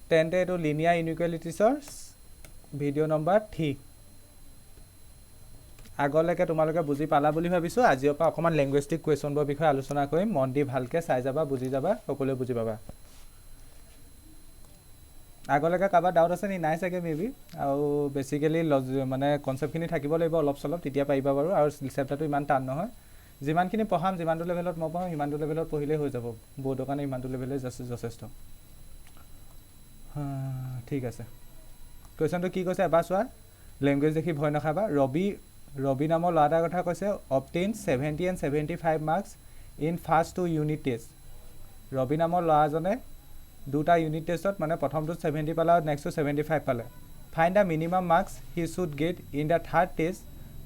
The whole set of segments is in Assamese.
তেন্তে এইটো লিনিয়াৰ ইনইকুৱেলিটিছৰ ভিডিঅ' নম্বৰ 3 আগলৈকে তোমালোকে বুজি পালা বুলি ভাবিছোঁ আজিৰ পৰা অকণমান লেংগুৱেষ্টিক কুৱেশ্যনবোৰৰ বিষয়ে আলোচনা কৰিম মন দি ভালকৈ চাই যাবা বুজি যাবা সকলোৱে বুজি পাবা আগলৈকে কাৰোবাৰ ডাউট আছে নি নাই চাগে মেবি আৰু বেচিকেলি মানে কনচেপ্টখিনি থাকিব লাগিব অলপ চলপ তেতিয়া পাৰিবা বাৰু আৰু চেপ্টাৰটো ইমান টান নহয় যিমানখিনি পঢ়াম যিমানটো লেভেলত মই পঢ়াম সিমানটো লেভেলত পঢ়িলেই হৈ যাব বৰ্ডৰ কাৰণে ইমানটো লেভেলে যথেষ্ট ঠিক আছে কুৱেশ্যনটো কি কৈছে এবাৰ চোৱা লেংগুৱেজ দেখি ভয় নাখাবা ৰবি নামৰ ল'ৰা এটাৰ কথা কৈছে obtain 70 and 75 marks in first 2 unit test Rabi নামৰ ল'ৰাজনে দুটা ইউনিট টেষ্টত মানে প্ৰথমটোত 70 পালে আৰু নেক্সটটো 75 পালে find the minimum marks he should get in the third test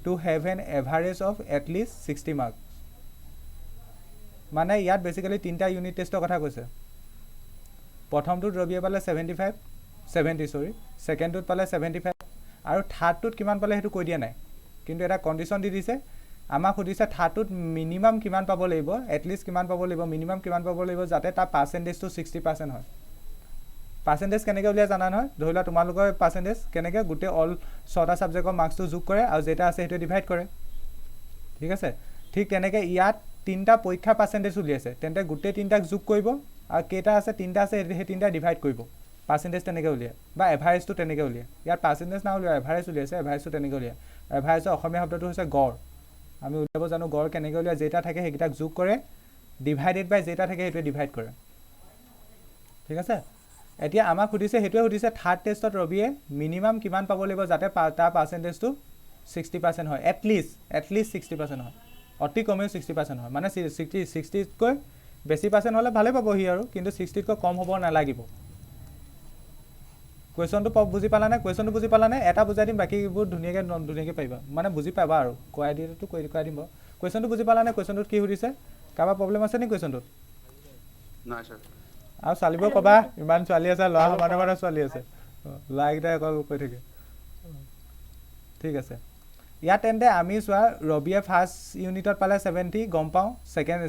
two have an average of at least 60 marks মানে ইয়াত বেচিকেলি তিনিটা ইউনিট টেষ্টৰ কথা কৈছে প্ৰথমটোত ৰবিয়ে পালে 70 ছেকেণ্ডটোত পালে 75 আৰু থাৰ্ডটোত কিমান পালে সেইটো কৈ দিয়া নাই কিন্তু এটা কণ্ডিশ্যন দি দিছে আমাক সুধিছে থাৰ্ডটোত মিনিমাম কিমান পাব লাগিব এটলিষ্ট কিমান পাব লাগিব মিনিমাম কিমান পাব লাগিব যাতে তাৰ পাৰ্চেণ্টেজটো 60% হয় পাৰ্চেণ্টেজ কেনেকৈ উলিয়াই জানা নহয় ধৰি লোৱা তোমালোকৰ পাৰ্চেণ্টেজ কেনেকৈ গোটেই অল 6টা ছাবজেক্টৰ মাৰ্কছটো যোগ কৰে আৰু যেটা আছে সেইটো ডিভাইড কৰে ঠিক আছে ঠিক তেনেকৈ ইয়াত তিনিটা পৰীক্ষা পাৰ্চেণ্টেজ উলিয়াইছে তেন্তে গোটেই তিনিটাক যোগ কৰিব আৰু কেইটা আছে তিনিটা আছে সেই তিনিটা ডিভাইড কৰিব পাৰ্চেণ্টেজ তেনেকৈ উলিয়ায় বা এভাৰেজটো তেনেকৈ উলিয়ায় ইয়াত পাৰ্চেণ্টেজ না উলিয়ায় এভাৰেজ উলিয়াইছে এভাৰেজটো তেনেকৈ উলিয়ায় এভাৰেজৰ অসমীয়া শব্দটো হৈছে গড় আমি উলিয়াব জানো গড় কেনেকৈ উলিয়ায় যেটা থাকে সেইকেইটাক যোগ কৰে ডিভাইডেড বাই যেটা থাকে সেইটোৱে ডিভাইড কৰে ঠিক আছে এতিয়া আমাক সুধিছে সেইটোৱে সুধিছে থাৰ্ড টেষ্টত ৰবিয়ে মিনিমাম কিমান পাব লাগিব যাতে তাৰ পাৰ্চেণ্টেজটো 60% হয় এটলিষ্ট 60% হয় অতি কমেও 60% হয় মানে 60তকৈ বেছি পাৰ্চেণ্ট হ'লে ভালে পাব সি আৰু কিন্তু 60তকৈ কম হ'ব নালাগিব কুৱেশ্যনটো বুজি পালানে এটা বুজাই দিম বাকীবোৰ ধুনীয়াকৈ পাৰিবা মানে বুজি পাবা আৰু কোৱাই দিয়েতো কৈ দিম বাৰু কুৱেশ্যনটো বুজি পালানে কুৱেশ্যনটোত কি সুধিছে কাৰোবাৰ প্ৰব্লেম আছে নি কুৱেশ্যনটোত নাই ছাৰ আৰু ছোৱালীবোৰ ক'বা ইমান ছোৱালী আছে ল'ৰা সমানে ছোৱালী আছে ল'ৰাকেইটাই অকল কৈ থাকে ঠিক আছে ইয়াত তেন্তে আমি চোৱা ৰবিয়ে ফাৰ্ষ্ট ইউনিটত পালে 70 গম পাওঁ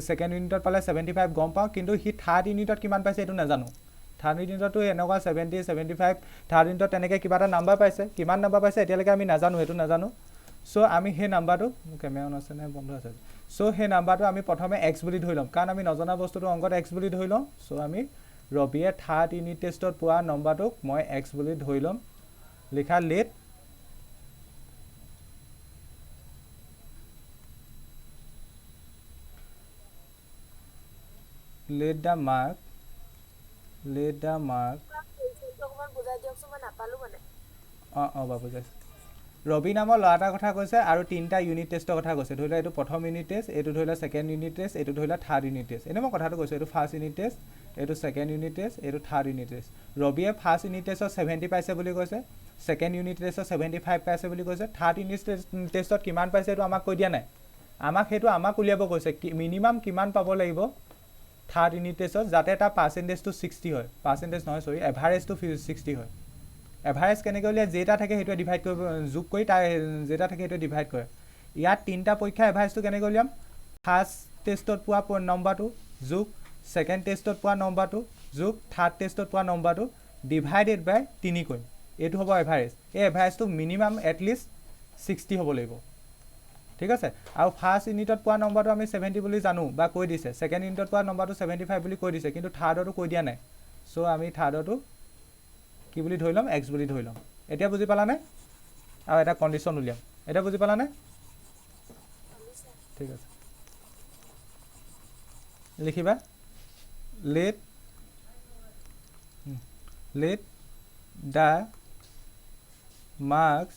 ছেকেণ্ড ইউনিটত পালে 75 গম পাওঁ কিন্তু সি থাৰ্ড ইউনিটত কিমান পাইছে এইটো নাজানো থাৰ্ড ইউনিটতো এনেকুৱা 70 75 থাৰ্ড ইউনিটত তেনেকৈ কিবা এটা নাম্বাৰ পাইছে কিমান নাম্বাৰ পাইছে এতিয়ালৈকে আমি নাজানো সেইটো নাজানো চ' আমি সেই নাম্বাৰটো কেমেৰা অন আছে নে বন্ধ আছে চ' সেই নাম্বাৰটো আমি প্ৰথমে এক্স বুলি ধৰি ল'ম কাৰণ আমি নজনা বস্তুটো অংকত এক্স বুলি ধৰি লওঁ চ' আমি ৰবিয়ে থাৰ্ড ইউনিট টেষ্টত পোৱা নম্বৰটোক মই এক্স বুলি ধৰি ল'ম লিখা লেট the mark বাবু যাইছে ৰবি নামৰ ল'ৰা এটাৰ কথা কৈছে আৰু তিনিটা ইউনিট টেষ্টৰ কথা কৈছে ধৰি লোৱা এইটো প্ৰথম ইউনিট টেষ্ট এইটো ধৰি লোৱা ছেকেণ্ড ইউনিট টেষ্ট এইটো ধৰি লোৱা থাৰ্ড ইউনিট টেষ্ট এনেই মই কথাটো কৈছোঁ এইটো ফাৰ্ষ্ট ইউনিট টেষ্ট এইটো ছেকেণ্ড ইউনিট টেষ্ট এইটো থাৰ্ড ইউনিট টেষ্ট ৰবিয়ে ফাৰ্ষ্ট ইউনিট টেষ্টত 70 পাইছে বুলি কৈছে ছেকেণ্ড ইউনিট টেষ্টত 75 পাইছে বুলি কৈছে থাৰ্ড ইউনিট টেষ্টত কিমান পাইছে এইটো আমাক কৈ দিয়া নাই আমাক উলিয়াব কৈছে মিনিমাম কিমান পাব লাগিব থাৰ্ড ইউনিট টেষ্টত যাতে তাৰ পাৰ্চেণ্টেজটো 60 হয় পাৰ্চেণ্টেজ নহয় চৰি এভাৰেজটো 60 হয় এভাৰেজ কেনেকৈ উলিয়ায় যেটা থাকে সেইটোৱে ডিভাইড কৰিব যোগ কৰি তাৰ যেটা থাকে সেইটোৱে ডিভাইড কৰে ইয়াত তিনিটা পৰীক্ষা এভাৰেজটো কেনেকৈ উলিয়াম ফাৰ্ষ্ট টেষ্টত পোৱা নম্বৰটো যোগ ছেকেণ্ড টেষ্টত পোৱা নম্বৰটো যোগ থাৰ্ড টেষ্টত পোৱা নম্বৰটো ডিভাইডেড বাই 3 কৰিম এইটো হ'ব এভাৰেজ এই এভাৰেজটো মিনিমাম এটলিষ্ট 60 হ'ব লাগিব ঠিক আছে আৰু ফাৰ্ষ্ট ইউনিটত পোৱা নম্বৰটো আমি 70 বুলি জানো বা কৈ দিছে ছেকেণ্ড ইউনিটত পোৱা নম্বৰটো 75 বুলি কৈ দিছে কিন্তু থাৰ্ডৰটো কৈ দিয়া নাই চ' আমি থাৰ্ডৰটো কি বুলি ধৰি ল'ম এক্স বুলি ধৰি ল'ম এতিয়া বুজি পালানে আৰু এটা কণ্ডিশ্যন উলিয়াম এতিয়া বুজি পালানে ঠিক আছে লিখিবা let the marks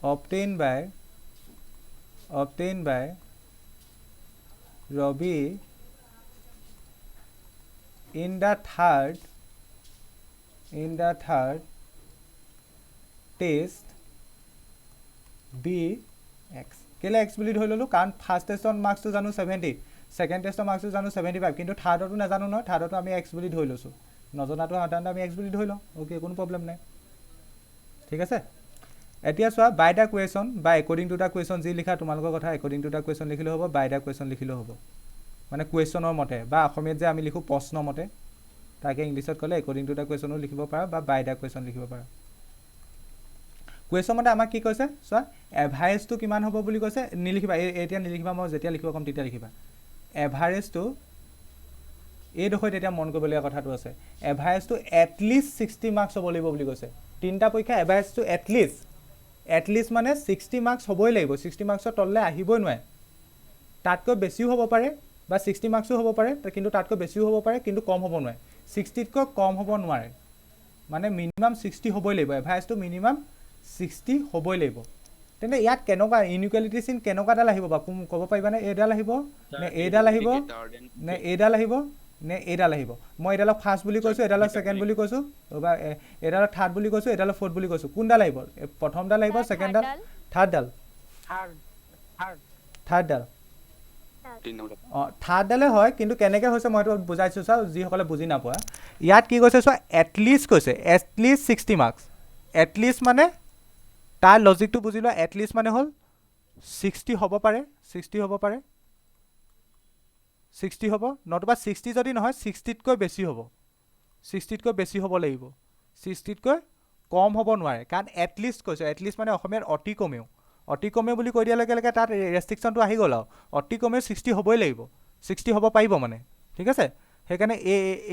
obtained by Rabi in the third test be x কেলে x বুলি ধৰি ল'লোঁ কাৰণ ফাৰ্ষ্ট টেষ্টৰ মাৰ্কছটো জানো 70 ছেকেণ্ড টেষ্টৰ মাৰ্কছটো জানো 75 কিন্তু থাৰ্ডৰটো নাজানো নহয় থাৰ্ডৰটো আমি x বুলি ধৰি লৈছোঁ নজনাটো সাধাৰণতে আমি x বুলি ধৰি লওঁ অ'কে কোনো প্ৰব্লেম নাই ঠিক আছে এতিয়া চোৱা বাই দ্য কুৱেশ্যন বা একৰ্ডিং টু দ্য কুৱেশ্যন যি লিখা তোমালোকৰ কথা একৰ্ডিং টু দ্য কুৱেশ্যন লিখিলেও হ'ব বাই দ্য কুৱেশ্যন লিখিলেও হ'ব মানে কুৱেশ্যনৰ মতে বা অসমীয়াত যে আমি লিখোঁ প্ৰশ্ন মতে তাকে ইংলিছত ক'লে একৰ্ডিং টু দ্য কুৱেশ্যনো লিখিব পাৰা বা বাই দ্য কুৱেশ্যন লিখিব পাৰা কুৱেশ্যন মতে আমাক কি কৈছে চোৱা এভাৰেজটো কিমান হ'ব বুলি কৈছে নিলিখিবা এতিয়া নিলিখিবা মই যেতিয়া লিখিব ক'ম তেতিয়া লিখিবা এভাৰেজটো এইডোখৰত এতিয়া মন কৰিবলগীয়া কথাটো আছে এভাৰেজটো এটলিষ্ট 60 মাৰ্কছ হ'ব লাগিব বুলি কৈছে তিনিটা পৰীক্ষা এভাৰেজটো এটলিষ্ট মানে 60 মাৰ্কছ হ'বই লাগিব 60 মাৰ্কছৰ তললৈ আহিবই নোৱাৰে তাতকৈ বেছিও হ'ব পাৰে বা 60 মাৰ্কছো হ'ব পাৰে কিন্তু তাতকৈ বেছিও হ'ব পাৰে কিন্তু কম হ'ব নোৱাৰে 60তকৈ কম হ'ব নোৱাৰে মানে মিনিমাম 60 হ'বই লাগিব এভাৰেজটো মিনিমাম 60 হ'বই লাগিব তেন্তে ইয়াত কেনেকুৱা ইনইকুৱেলিটি চিন কেনেকুৱাডাল আহিব বা ক'ব পাৰিবানে এইডাল আহিব নে এইডাল আহিব নে এইডাল আহিব নে এইডাল আহিব মই এইডালক ফাৰ্ষ্ট বুলি কৈছোঁ এইডালক ছেকেণ্ড বুলি কৈছোঁ বা এইডালক থাৰ্ড বুলি কৈছোঁ এইডালক ফ'ৰ্থ বুলি কৈছোঁ কোনডাল আহিব প্ৰথমডাল আহিব ছেকেণ্ডডাল থাৰ্ডডাল অঁ থাৰ্ডডালে হয় কিন্তু কেনেকৈ হৈছে মইতো বুজাইছোঁ চাওঁ যিসকলে বুজি নাপোৱা ইয়াত কি কৈছে চোৱা এটলিষ্ট কৈছে এটলিষ্ট 60 মাৰ্কছ এটলিষ্ট মানে তাৰ লজিকটো বুজি লোৱা এটলিষ্ট মানে হ'ল 60 হ'ব পাৰে 60 হ'ব পাৰে 60 হ'ব নতুবা 60 যদি নহয় 60তকৈ বেছি হ'ব 60তকৈ বেছি হ'ব লাগিব 60তকৈ কম হ'ব নোৱাৰে কাৰণ এটলিষ্ট কৈছে এটলিষ্ট মানে অসমীয়াত অতি কমেও বুলি কৈ দিয়াৰ লগে লগে তাত ৰেষ্ট্ৰিকশ্যনটো আহি গ'ল আৰু অতি কমেও 60 হ'বই লাগিব 60 হ'ব পাৰিব মানে ঠিক আছে সেইকাৰণে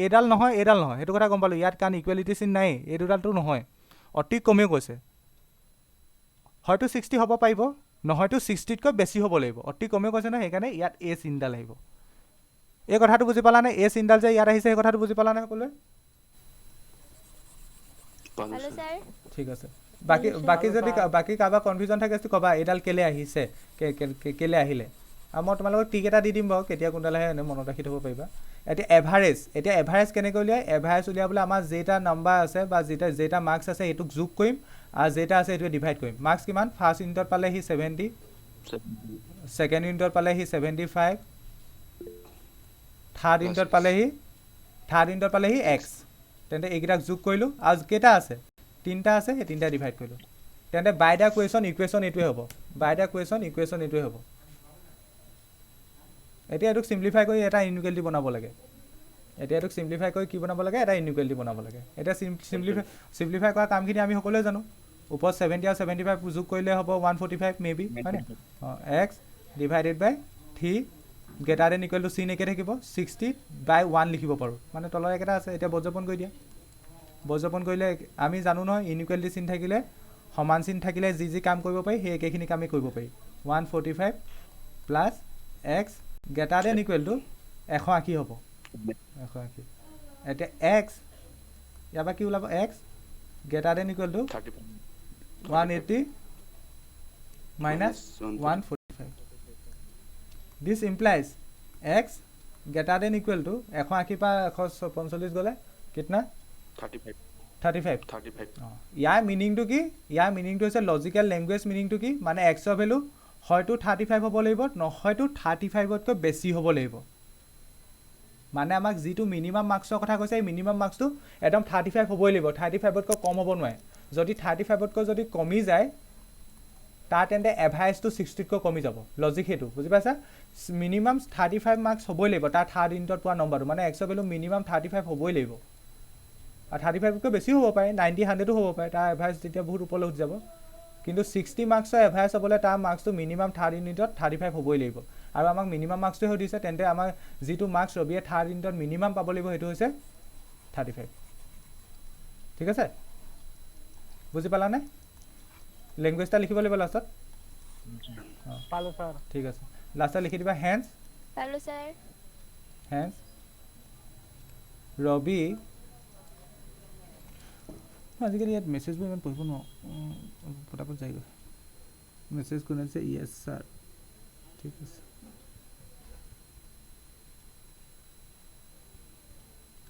এইডাল নহয় সেইটো কথা গম পালোঁ ইয়াত কাৰণ ইকুৱেলিটি চিন নাই এই দুডালটো নহয় অতি কমেও কৈছে হয়তো 60 হ'ব পাৰিব নহয়তো 60তকৈ বেছি হ'ব লাগিব অতি কমেও কৈছে নহয় সেইকাৰণে ইয়াত এই চিনডাল আহিব এই কথাটো বুজি পালানে এই চিনডাল যে ইয়াত আহিছে সেই কথাটো বুজি পালানে সকলোৱে ঠিক আছে বাকী যদি বাকী কাৰোবাৰ কনফিউজন থাকে ক'বা এইডাল কেলে আহিছে কেলে আহিলে আৰু মই তোমালোকক টিক এটা দি দিম বাৰু কেতিয়া কোনডাল আহে এনে মনত ৰাখি থ'ব পাৰিবা এতিয়া এভাৰেজ কেনেকৈ উলিয়াই এভাৰেজ উলিয়াবলৈ আমাৰ যেইটা নাম্বাৰ আছে বা যেইটা মাৰ্কছ আছে সেইটোক যোগ কৰিম আৰু যেইটা আছে সেইটোৱে ডিভাইড কৰিম মাৰ্কছ কিমান ফাৰ্ষ্ট ইউনিটত পালে সি 70 ছেকেণ্ড ইউনিটত পালে সি 75 থাৰ্ড ইউনিটত পালে সি এক্স তেন্তে এইকেইটাক যোগ কৰিলোঁ আৰু কেইটা আছে 3টা আছে সেই 3টা ডিভাইড কৰিলোঁ তেন্তে বাই দ্য কুৱেশ্যন ইকুৱেশ্যন এইটোৱে হ'ব এতিয়া এইটোক চিম্প্লিফাই কৰি এটা ইনইকুৱেলিটি বনাব লাগে এতিয়া চিম্প্লিফাই কৰা কামখিনি আমি সকলোৱে জানো ওপৰত 70 আৰু 75 যোগ কৰিলে হ'ব 145 মেবি হয়নে অঁ x divided by 3 greater than equal to চিন একে থাকিব 60/1 লিখিব পাৰোঁ মানে তলৰ একেটা আছে এতিয়া বজ্ৰপন কৰি দিয়া বজ্ৰপন কৰিলে আমি জানো নহয় ইনইকুৱেলিটি চিন থাকিলে সমান চিন থাকিলে যি কাম কৰিব পাৰি সেই একেখিনি কামেই কৰিব পাৰি 145 plus x greater than equal two 180 হ'ব 180 এতিয়া এক্স ইয়াৰ পৰা কি ওলাব x greater than equal two 180 minus 145 দিছ implies x greater than equal two 180 পৰা 145 গ'লে কিতনা 35 ইয়াৰ মিনিংটো হৈছে লজিকেল লেংগুৱেজ মিনিংটো কি মানে এক্সৰ ভেলু হয়তো 35 হ'ব লাগিব নহয়তো 35তকৈ বেছি হ'ব লাগিব মানে আমাক যিটো মিনিমাম মাৰ্কছৰ কথা কৈছে এই মিনিমাম মাৰ্কছটো একদম 35 হ'বই লাগিব 35তকৈ কম হ'ব নোৱাৰে যদি 35তকৈ যদি কমি যায় তাৰ তেন্তে এভাৰেজটো 60তকৈ কমি যাব লজিক সেইটো বুজি পাইছা মিনিমাম 35 মাৰ্কছ হ'বই লাগিব তাৰ থাৰ্ড ইউনিটত পোৱা নম্বৰটো মানে এক্সৰ ভেলু মিনিমাম 35 হ'বই লাগিব আৰু 35তকৈ বেছিও হ'ব পাৰে 90 100ও হ'ব পাৰে তাৰ এভাৰেজ তেতিয়া বহুত ওপৰলৈ উঠি যাব কিন্তু 60 মাৰ্কছৰ এভাৰেজ হ'বলৈ তাৰ মাৰ্কছটো মিনিমাম থাৰ্ড ইউনিটত 35 হ'বই লাগিব আৰু আমাক মিনিমাম মাৰ্কছটোৱে সুধিছে তেন্তে আমাৰ যিটো মাৰ্কছ ৰবিয়ে থাৰ্ড ইউনিটত মিনিমাম পাব লাগিব সেইটো হৈছে 35 ঠিক আছে বুজি পালানে লেংগুৱেজটা লিখিব লাগিব লাষ্টত পালো স্যাৰ ঠিক আছে লাষ্টত লিখি দিবা হেন্স পালো স্যাৰ হেন্স ৰবি আজিকালি ইয়াত মেছেজবোৰ ইমান পঢ়িব নোৱাৰোঁ পটাপট যায়গৈ মেছেজ কোনে আছে য়েছ ছাৰ ঠিক আছে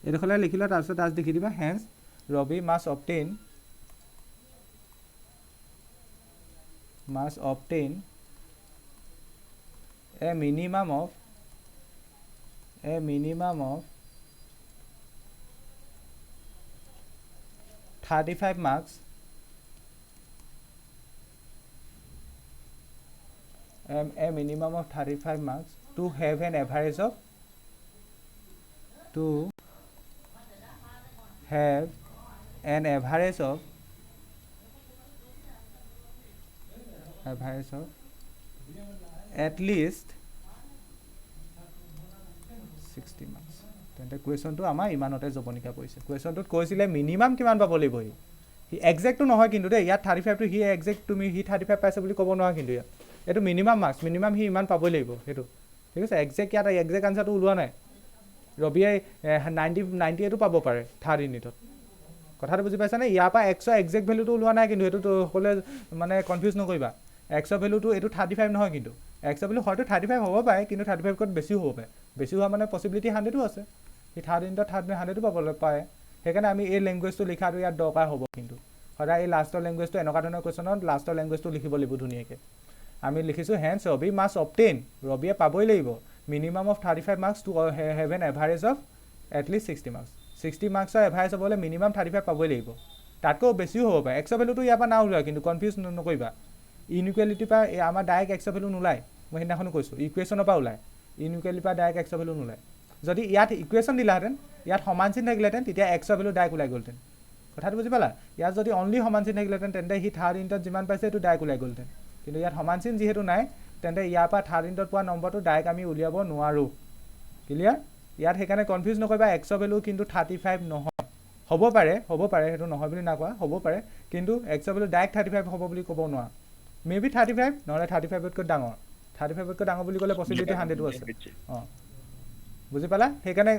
এইডোখৰলৈ লিখি লোৱা তাৰপিছত তাত লিখি দিবা hence Rabi must obtain a minimum of 35 marks a minimum of 35 marks to have an average of have an average of at least 60 marks. তেন্তে কুৱেশ্যনটো আমাৰ ইমানতে জপনিকা পৰিছে কুৱেশ্যনটোত কৈছিলে মিনিমাম কিমান পাব লাগিব সি এক্সেক্টটো নহয় কিন্তু দেই ইয়াত 35টো সি এক্সেক্ট তুমি সি 35 পাইছে বুলি ক'ব নোৱাৰা কিন্তু ইয়াত এইটো মিনিমাম মাৰ্কছ মিনিমাম সি ইমান পাবই লাগিব সেইটো ঠিক আছে এক্সেক্ট ইয়াত এক্সেক্ট আনচাৰটো ওলোৱা নাই ৰবিয়ে 98টো পাব পাৰে থাৰ্ড ইউনিটত কথাটো বুজি পাইছানে ইয়াৰ পৰা এক্সৰ এক্সেক্ট ভেলুটো ওলোৱা নাই কিন্তু এইটো সকলোৱে মানে কনফিউজ নকৰিবা এক্সৰ ভেলুটো এইটো 35 নহয় কিন্তু এক্সৰ ভেলু হয়তো 35 হ'ব পাৰে কিন্তু 35 কৈ বেছি হ'ব পাৰে বেছি হোৱা মানে পচিবিলিটি 100ও আছে সি থাৰ্ড ইউনিটত 100ও পাবলৈ পায় সেইকাৰণে আমি এই লেংগুৱেজটো লিখাটো ইয়াত দৰকাৰ হ'ব কিন্তু সদায় এই লাষ্টৰ লেংগুৱেজটো এনেকুৱা ধৰণৰ কুৱেশ্যনত লাষ্টৰ লেংগুৱেজটো লিখিব লাগিব ধুনীয়াকৈ আমি লিখিছোঁ হেন্স ৰবি মাষ্ট অবটেইন ৰবিয়ে পাবই লাগিব minimum of 35 marks to have an average of at least 60 marks 60 মাৰ্কছৰ এভাৰেজ হ'বলৈ মিনিমাম 35 পাবই লাগিব তাতকৈও বেছিও হ'ব পাৰে এক্সৰ ভেলুটো ইয়াৰ পৰা না ওলোৱা কিন্তু কনফিউজ নকৰিবা ইনইকুৱেলিটিৰ পৰা আমাৰ ডাইৰেক্ট এক্সৰ ভেলু নোলায় মই সেইদিনাখনো কৈছোঁ ইকুৱেশ্যনৰ পৰা ওলায় ইনইকুৱেলিটিৰ পৰা ডাইৰেক্ট এক্সৰ ভেলু নোলায় যদি ইয়াত ইকুৱেশ্যন দিলাহেঁতেন ইয়াত সমান চিন থাকিলেহেঁতেন তেতিয়া এক্সৰ ভেলু ডাইৰেক্ট ওলাই গ'লহেঁতেন কথাটো বুজি পালা ইয়াত যদি অনলি সমান চিন থাকিলেহেঁতেন তেন্তে সি থাৰ্ড ইউনিটত যিমান পাইছে সেইটো ডাইৰেক্ট ওলাই গ'লহেঁতেন কিন্তু ইয়াত সমান চিন যিহেতু নাই তেন্তে ইয়াৰ পৰা থাৰ্ড ইউনিটত পোৱা নম্বৰটো ডাইৰেক্ট আমি উলিয়াব নোৱাৰোঁ ক্লিয়াৰ ইয়াত সেইকাৰণে কনফিউজ নকৰিবা এক্সৰ ভেলু কিন্তু 35 নহয় হ'ব পাৰে সেইটো নহয় বুলি নাকোৱা হ'ব পাৰে কিন্তু এক্সৰ ভেলু ডাইৰেক্ট 35 হ'ব বুলি ক'ব নোৱাৰা মে বি 35 নহ'লে 35তকৈ ডাঙৰ 35তকৈ ডাঙৰ বুলি ক'লে পচিবিলিটি 100ও আছে অঁ বুজি পালা সেইকাৰণে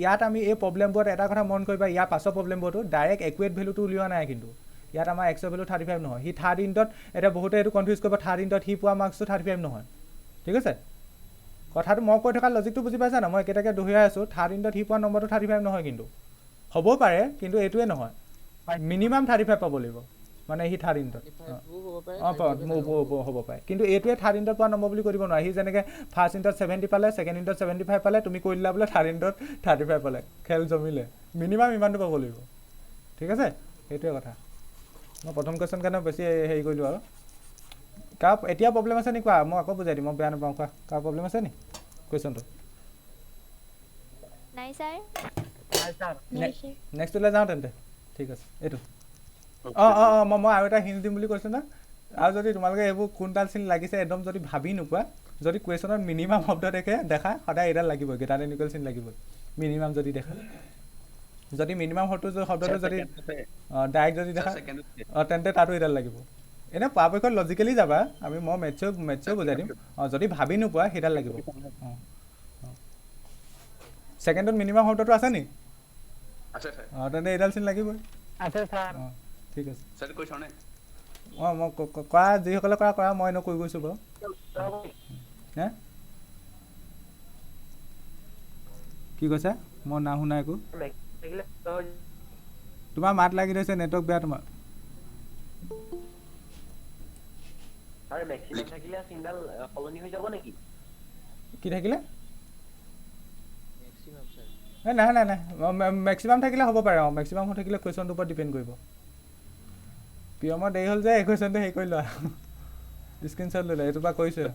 ইয়াত আমি এই প্ৰব্লেমবোৰত এটা কথা মন কৰিবা ইয়াৰ পাছৰ প্ৰব্লেমবোৰতো ডাইৰেক্ট একুৱেট ভেলুটো উলিওৱা নাই কিন্তু ইয়াত আমাৰ এক্সৰ ভেলু 35 নহয় সি থাৰ্ড ইউনিটত এতিয়া বহুতে এইটো কনফিউজ কৰিব থাৰ্ড ইউনিটত সি পোৱা মাৰ্কছটো 35 নহয় ঠিক আছে কথাটো মই কৈ থকা লজিকটো বুজি পাইছা না মই একেটাকে দহিয়াই আছোঁ থাৰ্ড ইউনিটত সি পোৱা নম্বৰটো 35 নহয় কিন্তু হ'ব পাৰে কিন্তু এইটোৱে নহয় মিনিমাম 35 পাব লাগিব মানে সি থাৰ্ড ইউনিটত হ'ব পাৰে কিন্তু এইটোৱে থাৰ্ড ইউনিটত পোৱা নম্বৰ বুলি কৰিব নোৱাৰে সি যেনেকৈ ফাৰ্ষ্ট ইউনিটত 70 পালে ছেকেণ্ড ইউনিটত 75 পালে তুমি কৈ দিলা বোলে থাৰ্ড ইউনিটত 35 পালে খেল জমিলে মিনিমাম ইমানটো পাব লাগিব ঠিক আছে সেইটোৱে কথা মই প্ৰথম কুৱেশ্যন কাৰণে বেছি হেৰি কৰিলোঁ আৰু কাৰ এতিয়া প্ৰব্লেম আছে নি কোৱা মই আকৌ বুজাই দিম মই বেয়া নাপাওঁ কোৱা কাৰ প্ৰব্লেম আছে নি কুৱেশ্যনটো নাই ছাৰ নেক্সটলৈ যাওঁ তেন্তে ঠিক আছে এইটো মই আৰু এটা হিণ্ট দিম বুলি কৈছোঁ না আৰু যদি তোমালোকে এইবোৰ কোনডাল চিন লাগিছে একদম যদি ভাবি নোপোৱা যদি কুৱেশ্যনত মিনিমাম শব্দ দেখা সদায় এইডাল লাগিবই গেটাৰ ইকুৱেল চিন লাগিবই মিনিমাম যদি দেখা যদি মিনিমাম শব্দটো যদি ডাইৰেক্ট যদি দেখা তেন্তে তাতো এইডাল লাগিব এনেই পৰাপক্ষত লজিকেলি যাবা মই মেথছেও বুজাই দিম যদি ভাবি নোপোৱা সেইডাল লাগিব ছেকেণ্ডত মিনিমাম শব্দটো আছে নি তেন্তে এইডাল চিন লাগিবই ঠিক আছে মই কৰা যিসকলে কৰা মই এনেও কৈ গৈছোঁ বাৰু হে কি কৈছা মই নাশুনা একো তোমাৰ মাত লাগি ধৰিছে নেটৱৰ্ক বেয়া তোমাৰ কি থাকিলে নাই মেক্সিমাম থাকিলে হ'ব পাৰে মেক্সিমাম থাকিলে কুৱেশ্যনটোৰ ওপৰত ডিপেণ্ড কৰিব পিয়মৰ দেৰি হ'ল যে এই কুৱেশ্যনটো হেৰি কৰি লোৱা স্ক্ৰীনশ্বট লৈ লোৱা এইটোৰ পৰা কৰিছোঁ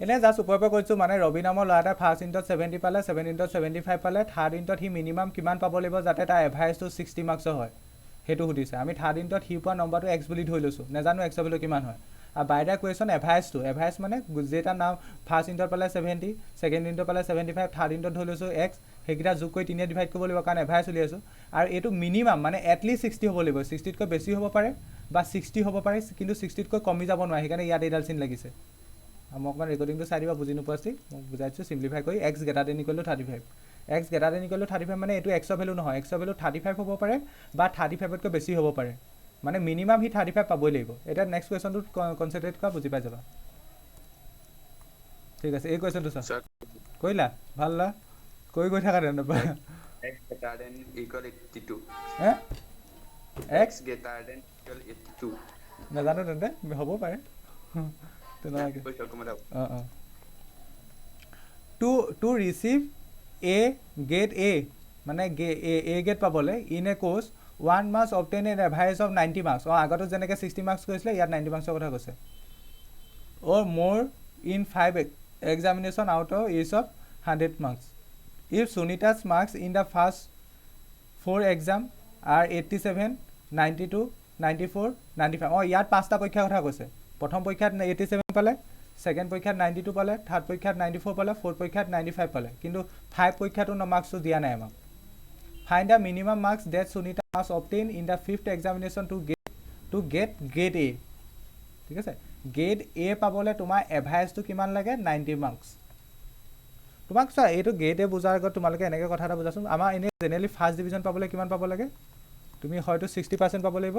এনেই জাষ্ট ওপৰৰ পৰা কৈছোঁ মানে ৰবি নামৰ ল'ৰা এটা ফাৰ্ষ্ট ইউনিটত 70 পালে ছেকেণ্ড ইউনিটত 75 পালে থাৰ্ড ইউনিটত সি মিনিমাম কিমান পাব লাগিব যাতে তাৰ এভাৰেজটো 60 মাৰ্কছৰ হয় সেইটো সুধিছে আমি থাৰ্ড ইউনিটত সি পোৱা নম্বৰটো এক্স বুলি ধৰি লৈছোঁ নেজানো এক্সৰ ভেলু কিমান হয় আৰু বাই দ্য কুৱেশ্যন এভাৰেজ মানে যেইটা নাম ফাৰ্ষ্ট ইউনিটত পালে 70 ছেকেণ্ড ইউনিটত পালে 75 থাৰ্ড ইউনিটত ধৰি লৈছোঁ এক্স সেইকেইটা যোগ কৰি 3 ডিভাইড কৰিব লাগিব কাৰণ এভাৰেজ উলিয়াইছোঁ আৰু এইটো মিনিমাম মানে এটলিষ্ট 60 হ'ব লাগিব 60তকৈ বেছি হ'ব পাৰে বা 60 হ'ব পাৰে কিন্তু 60তকৈ কমি যাব নোৱাৰে সেইকাৰণে ইয়াত এইডাল চিন লাগিছে মই অকণমান ৰেকৰ্ডিংটো চাই দিবা বুজি নোপোৱা ঠিক মই বুজাই দিছোঁ চিম্প্লিফাই কৰি x greater than equal two 35 x greater than equal two 35 মানে এইটো এক্সৰ ভেলু নহয় এক্সৰ ভেলু 35 হ'ব পাৰে বা 35তকৈ বেছি হ'ব পাৰে মানে মিনিমাম সি 35 পাবই লাগিব এতিয়া নেক্সট কুৱেশ্যনটোত কনচেনট্ৰেট কৰা বুজি পাই যাবা ঠিক আছে এই কুৱেশ্যনটো চোৱা কৰিলা ভাল লা কৈ গৈ থাকা তেনে নাজানো তেন্তে হ'ব পাৰে to receive a grade A মানে A grade পাবলৈ in a course one must obtain an average of 90 marks আগতো যেনেকৈ 60 marks কৈছিলে ইয়াত 90 marksৰ কথা কৈছে or more in 5 examination out of each of 100 marks. If Sunita's marks in the first 4 exam are 87, 92, 94, 95. ইয়াত পাঁচটা পৰীক্ষাৰ কথা কৈছে প্ৰথম পৰীক্ষাত 87 পালে সেকেন্ড পৰীক্ষাত 92 পালে থাৰ্ড পৰীক্ষাত 94 পালে ফ'ৰ্থ পৰীক্ষাত 95 পালে কিন্তু 5 পৰীক্ষাটো মাৰ্কছটো দিয়া নাই আমাক find the minimum marks that Sunita must obtain in the 5th examination to get grade A ঠিক আছে grade A পাবলে তোমাৰ এভাৰেজটো কিমান লাগে 90 marks তোমাক চোৱা এইটো grade A বুজাৰ আগত তোমালোকে এনেকৈ কথা এটা বুজাচোন আমাৰ এনে জেনেৰেলি ফাৰ্ষ্ট ডিভিজন পাবলৈ কিমান পাব লাগে তুমি হয়তো 60% পাব লাগিব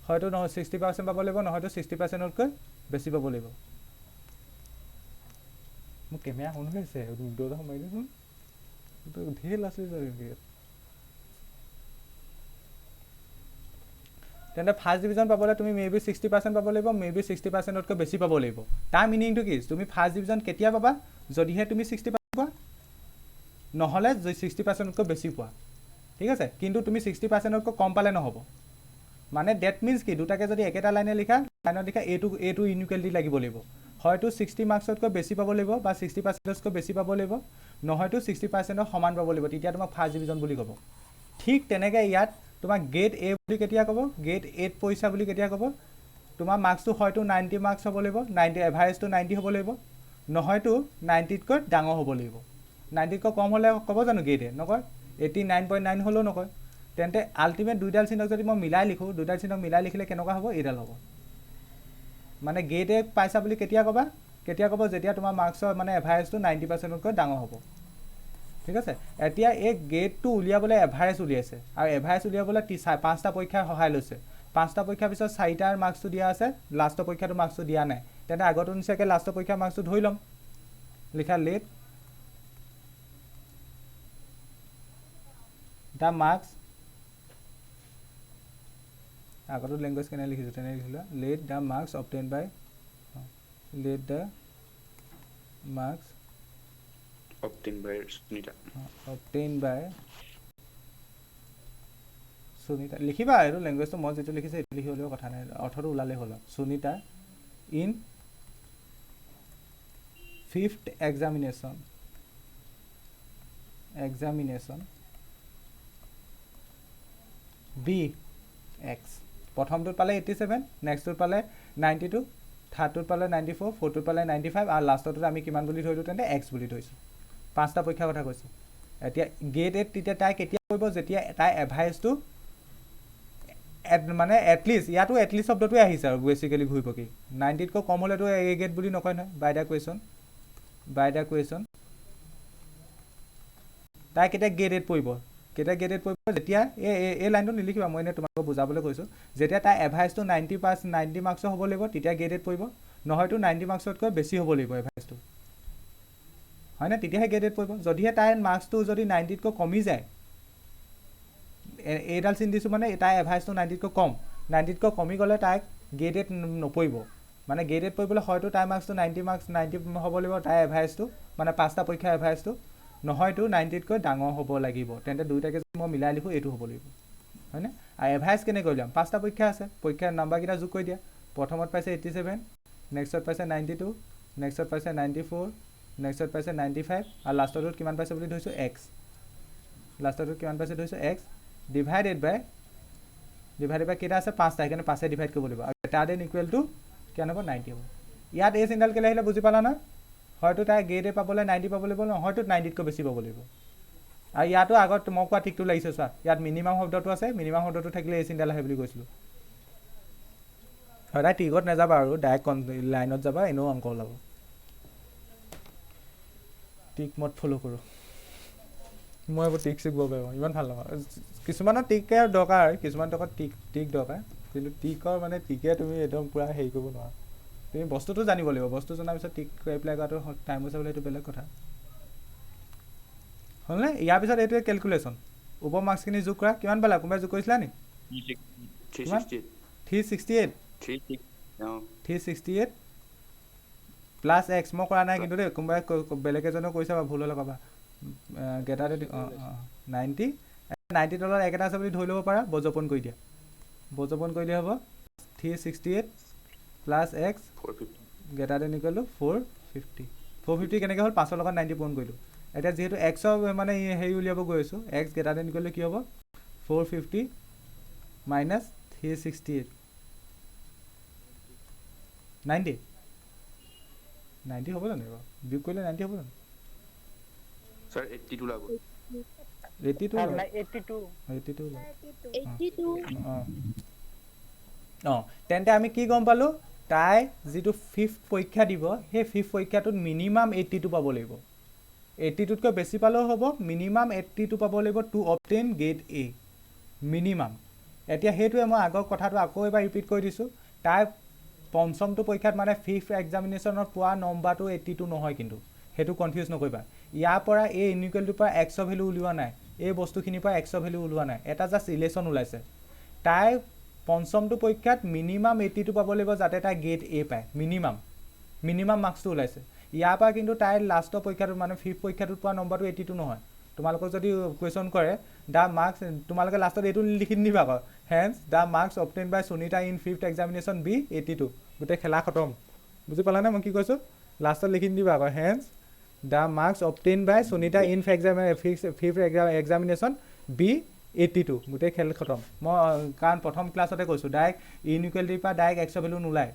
হয়তো নহয় 60% পাব লাগিব নহয়তো 60%তকৈ বেছি পাব লাগিব মোক কেমেৰা অন হৈছে দুটা সময় দিছোন তো ঢেৰ আছে তেন্তে ফাৰ্ষ্ট ডিভিজন পাবলৈ তুমি মেবি 60% পাব লাগিব মেবি 60%তকৈ বেছি পাব লাগিব তাৰ মিনিংটো কি তুমি ফাৰ্ষ্ট ডিভিজন কেতিয়া পাবা যদিহে তুমি 60% পোৱা নহলে 60%তকৈ বেছি পোৱা ঠিক আছে কিন্তু তুমি 60%তকৈ কম পালে নহব মানে দ্যাট মিন্স কি দুটাকে যদি একেটা লাইনে লিখা লাইনত লিখা এটো ইনইকুয়ালিটি লাগিব লাগিব হয়তো 60 মাৰ্কছতকৈ বেছি পাব লাগিব বা 60%তকৈ বেছি পাব লাগিব নহয়তো 60%ৰ সমান পাব লাগিব তেতিয়া তোমাক ফাৰ্ষ্ট ডিভিজন বুলি ক'ব ঠিক তেনেকৈ ইয়াত তোমাক গ্ৰেড A বুলি কেতিয়া ক'ব গ্ৰেড 8 পইচা বুলি কেতিয়া ক'ব তোমাৰ মাৰ্কছটো হয়তো 90 মাৰ্কছ হ'ব লাগিব 90 এভাৰেজটো 90 হ'ব লাগিব নহয়তো 90তকৈ ডাঙৰ হ'ব লাগিব 90তকৈ কম হ'লে ক'ব জানো গ্ৰেড A নকয় 89.9 হ'লেও নকয় তেন্তে আল্টিমেট দুইডাল চিহ্নক যদি মই মিলাই লিখোঁ দুইডাল চিহ্নক মিলাই লিখিলে কেনেকুৱা হ'ব এইডাল হ'ব মানে গ্ৰেড A পাইছা বুলি কেতিয়া ক'ব যেতিয়া তোমাৰ মাৰ্কছৰ মানে এভাৰেজটো 90%তকৈ ডাঙৰ হ'ব ঠিক আছে এতিয়া এই গ্ৰেডটো উলিয়াবলৈ এভাৰেজ উলিয়াইছে আৰু এভাৰেজ উলিয়াবলৈ পাঁচটা পৰীক্ষাৰ সহায় লৈছে পাঁচটা পৰীক্ষাৰ পিছত চাৰিটাৰ মাৰ্কছটো দিয়া আছে লাষ্টৰ পৰীক্ষাটো মাৰ্কছটো দিয়া নাই তেন্তে আগতো নিচাকে লাষ্টৰ পৰীক্ষাৰ মাৰ্কছটো ধৰি ল'ম লিখা লেট দ্য মাৰ্কছ আগতো লেংগুৱেজ কেনে লিখিছোঁ তেনে লিখিলোঁ let the marks obtain by let the marks obtained by Sunita. Obtained by Sunita. লিখিবা আৰু ল্যাঙ্গুৱেজটো মই যেটো লিখিছে এটো লিখিলেও কথা নাই অৰ্থটো উলালে হল Sunita in 5th examination B X প্ৰথমটোত পালে 87 নেক্সটটোত পালে 92 থাৰ্ডটোত পালে 94 ফ'ৰ্থটোত পালে 95 আৰু লাষ্টটোত আমি কিমান বুলি ধৰিলো তেন্তে X বুলি ধৰিছো পাঁচটা পৰীক্ষাৰ কথা কৈছো এতিয়া গ্ৰেড 8 তেতিয়া তাই কেতিয়া কৰিব যেতিয়া তাই এভাৰেজটো মানে এটলিষ্ট ইয়াতো এটলিষ্ট শব্দটোৱে আহিছে আৰু বেসিক্যালি ঘুৰি পকি 90 তকৈ কম হলেতো এ গ্ৰেড বুলি নকয় নহয় বাই দা কুৱেশ্যন তাই কেতিয়া গ্ৰেড 8 পৰিব যেতিয়া এই লাইনটো নিলিখিবা মই এনে তোমাক বুজাবলৈ কৈছো যেতিয়া তাই এভাৰেজটো 90 মাৰ্কছৰ হ'ব লাগিব তেতিয়া গ্ৰেড 8 পৰিব নহয়তো 90 মাৰ্কছতকৈ বেছি হ'ব লাগিব এভাৰেজটো হয় না তেতিয়াহে গ্ৰেড 8 পৰিব যদিহে তাইৰ মাৰ্কছটো যদি 90 তকৈ কমি যায় এইডাল চিন দিছো মানে তাই এভাৰেজটো 90 তকৈ কম 90 তকৈ কমি গ'লে তাই গ্ৰেড 8 নপৰিব মানে গ্ৰেড 8 পৰিবলৈ হয়তো তাই মাৰ্কছটো 90 হ'ব লাগিব তাই এভাৰেজটো মানে পাঁচটা পৰীক্ষাৰ এভাৰেজটো নহয়তো 90 তকৈ ডাঙৰ হ'ব লাগিব তেন্তে দুইটাকে মই মিলাই লিখো এইটো হ'ব লাগিব হয়নে আৰু এভাৰেজ কেনে কৰিলাম পাঁচটা পৰীক্ষা আছে পৰীক্ষাৰ নাম্বাৰকেইটা যোগ কৰি দিয়া প্ৰথমত পাইছে 87 নেক্সটত পাইছে 92 নেক্সটত পাইছে 94 নেক্সটত পাইছে 95 আৰু লাষ্টটোত কিমান পাইছে বুলি ধৰিছো x লাষ্টটোত কিমান পাইছে ধৰিছো x ডিভাইডেড বাই কেটা আছে পাঁচটা এখানে পাঁচে ডিভাইড কৰিব লাগিব আৰু এটা দেন ইকুৱেল টু কিমান হ'ব 90 হ'ব ইয়াত এই চিন্তাল কেলে আহিলে বুজি পালা না হয়তো তাই গ্ৰেড এ পাবলৈ 90 পাব লাগিব নহয়তো 90 তকৈ বেছি পাব লাগিব আৰু ইয়াতো আগত মই কোৱা ঠিকটো লাগিছে চোৱা ইয়াত মিনিমাম শব্দটো আছে মিনিমাম শব্দটো থাকিলে এই চিন্তাল আহে বুলি কৈছিলো হয় টিকত নাযাবা আৰু ডাইৰেক্ট লাইনত যাবা এনেও অংক ওলাব টিক মত ফলো কৰো মই এবোৰ টিক শিকিব পাৰিম ইমান ভাল নহয় কিছুমানৰ টিকে দৰকাৰ কিছুমান টকত টিক দৰকাৰ কিন্তু টিকৰ মানে টিকে তুমি একদম পুৰা হেৰি কৰিব নোৱাৰা তুমি বস্তুটো জানিব লাগিব বস্তু জনাৰ পিছত টিক এপ্লাই কৰাটো টাইম হৈছে বুলি এইটো বেলেগ কথা হলনে ইয়াৰ পিছত এইটোৱে ক্যালকুলেশন উপ মাৰ্কছখিনি যোগ কৰা কিমান পালা কোনবা যোগ কৰিছিলা নি 368 প্লাছ x মই কৰা নাই কিন্তু দেই কোনবা বেলেগ এজনে কৈছে বা ভুল হলে কবা গেটাৰে 90 তলৰ একটা আছে বুলি ধৰি ল'ব পাৰা বজপন কৰি দিয়া হ'ব 368 প্লাছ x 450 গেটাৰে নিকলো 450 450 কেনেকৈ হ'ল 5 লগত 90 পূৰণ কৰিলোঁ এতিয়া যিহেতু এক্সৰ মানে হেৰি উলিয়াব গৈ আছোঁ এক্স গ্ৰেটাৰ দেন কৰিলে কি হ'ব 450 মাইনাছ 368 90 90 হ'ব জানো বাৰু বিয়োগ কৰিলে 90 হ'ব জানো স্যার 82 লাগবে 82 স্যার না 82 82 82 অঁ তেন্তে আমি কি গম পালোঁ তাই যিটো ফিফ্থ পৰীক্ষা দিব সেই ফিফ্থ পৰীক্ষাটোত মিনিমাম 82 পাব লাগিব 82তকৈ বেছি পালেও হ'ব মিনিমাম 82 পাব লাগিব two obtain grade A minimum এতিয়া সেইটোৱে মই আগৰ কথাটো আকৌ এবাৰ ৰিপিট কৰি দিছোঁ তাই পঞ্চমটো পৰীক্ষাত মানে ফিফ্থ এক্সামিনেশ্যনত পোৱা নম্বৰটো 82 নহয় কিন্তু সেইটো কনফিউজ নকৰিবা ইয়াৰ পৰা এই ইনইকুৱেলটোৰ পৰা এক্সৰ ভেলু উলিওৱা নাই এই বস্তুখিনিৰ পৰা এক্সৰ ভেলু ওলোৱা নাই এটা জাষ্ট ৰিলেশ্যন ওলাইছে তাই পঞ্চমটো পৰীক্ষাত মিনিমাম 82 পাব লাগিব যাতে তাই গ্ৰেড এ পায় মিনিমাম মাৰ্কছটো ওলাইছে ইয়াৰ পৰা কিন্তু তাইৰ লাষ্টৰ পৰীক্ষাটোত মানে ফিফ্থ পৰীক্ষাটোত পোৱা নম্বৰটো 82 নহয় তোমালোকক যদি কুৱেশ্যন কৰে দ্য মাৰ্কছ তোমালোকে লাষ্টত এইটো লিখি নিদিবা আকৌ hence the marks obtain by Sunita in fifth examination be 82 গোটেই খেলা খতম বুজি পালানে মই কি কৈছোঁ লাষ্টত লিখি নিদিবা আকৌ hence the marks obtain by Sunita in fifth examination be 82 গোটেই খেল খতম মই কাৰণ প্ৰথম ক্লাছতে কৈছোঁ ডাইৰেক্ট ইনইকুৱেলিটিৰ পৰা ডাইৰেক্ট এক্সৰ ভেলু নোলায়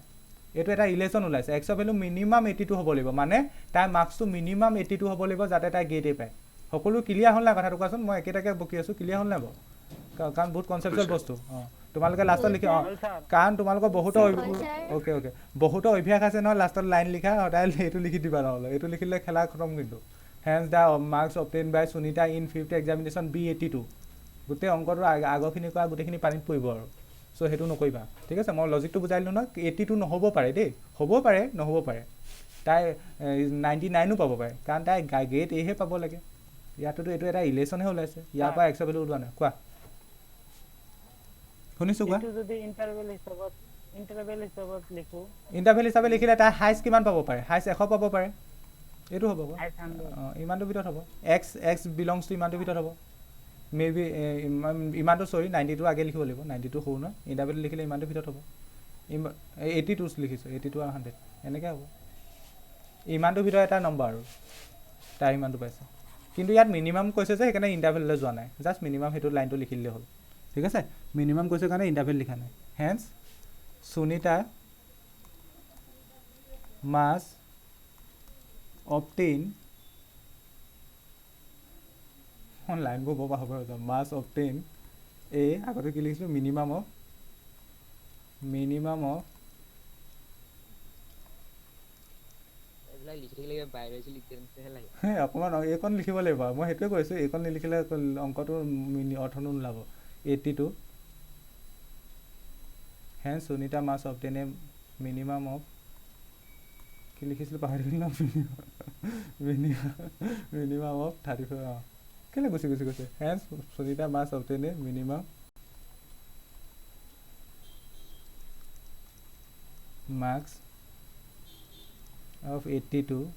এইটো এটা ৰিলেশ্যন ওলাইছে এক্সৰ ভেলু মিনিমাম 82 হ'ব লাগিব মানে তাইৰ মাৰ্কছটো মিনিমাম 82 হ'ব লাগিব যাতে তাই গ্ৰেড এ পায় সকলো ক্লিয়াৰ হ'ল নাই কথাটো কোৱাচোন মই একেটাকে বকি আছোঁ ক্লিয়াৰ হ'ল নাই বাৰু কাৰণ বহুত কনচেপচুৱেল বস্তু অঁ তোমালোকে লাষ্টত লিখি অঁ কাৰণ তোমালোকৰ বহুতো অ'কে বহুতো অভ্যাস আছে নহয় লাষ্টত লাইন লিখা সদায় এইটো লিখি দিবা নহ'লে এইটো লিখিলে খেলা খতম কিন্তু hence the marks obtain by Sunita in fifth examination be 82 গোটেই অংকটো আগৰখিনি কৰা গোটেইখিনি পানীত পৰিব আৰু চ' সেইটো নকৰিবা ঠিক আছে মই লজিকটো বুজাই দিলোঁ নহয় 82 নহ'ব পাৰে দেই হ'ব পাৰে নহ'ব পাৰে তাই 99ও পাব পাৰে কাৰণ তাই গ্ৰেড এহে পাব লাগে ইয়াতোতো এইটো এটা ৰিলেশ্যনহে ওলাইছে ইয়াৰ পৰা এক্সৰ ভেলু ওলোৱা নাই কোৱা শুনিছোঁ কোৱা এইটো যদি ইন্টাৰভেল হিচাপত লিখো ইণ্টাৰভেল হিচাপে লিখিলে তাই হাইষ্ট কিমান পাব পাৰে হাইষ্ট 100 পাব পাৰে এইটো হ'ব আকৌ হাই 100 অঁ ইমানটোৰ ভিতৰত হ'ব এক্স বিলংছ টু ইমানটোৰ ভিতৰত হ'ব মেবি ইমানটো চৰি 92 আগে লিখিব লাগিব 92 সৰু নহয় ইণ্টাৰভেল লিখিলে ইমানটোৰ ভিতৰত হ'ব 82 লিখিছোঁ 82 আৰু 100 এনেকৈ হ'ব ইমানটোৰ ভিতৰত এটা নম্বৰ আৰু তাই ইমানটো পাইছে কিন্তু ইয়াত মিনিমাম কৈছে যে সেইকাৰণে ইণ্টাৰভেললৈ যোৱা নাই জাষ্ট মিনিমাম সেইটো লাইনটো লিখি দিলে হ'ল ঠিক আছে মিনিমাম কৈছে কাৰণে ইণ্টাৰভেল লিখা নাই হেন্স সুনিতা মাছ অবটেইন লাইনবোৰ বৰ পাহৰিব যাম মাছ অবটেইন এ আগতে কি লিখিছিলোঁ মিনিমাম অফ অকণমান এইকণ লিখিব লাগিব মই সেইটোৱে কৈছোঁ এইকণ নিলিখিলে অংকটো অৰ্থনো নোলাব 82 hence Sunita much obtain a minimum of কি লিখিছিলোঁ পাহৰি থাকিলোঁ মিনিমাম অফ 34 অঁ কেলৈ গুচি গৈছে hence Sunita much obtain a minimum marks of 82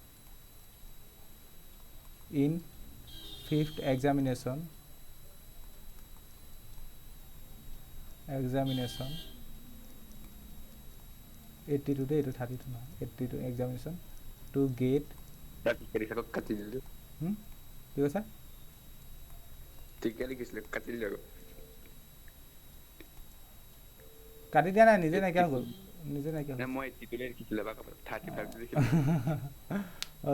in fifth examination 82 তে এইটো 32 নহয় 82 examination to get কাটি দিলোঁ কি কৈছা ঠিকে লিখিছিলে কাটি দিলোঁ আকৌ কাটি দিয়া নাই নিজে নাইকিয়া হৈ গ'ল মই 82 লিখিছিলোঁ বা 35 লিখিছিলোঁ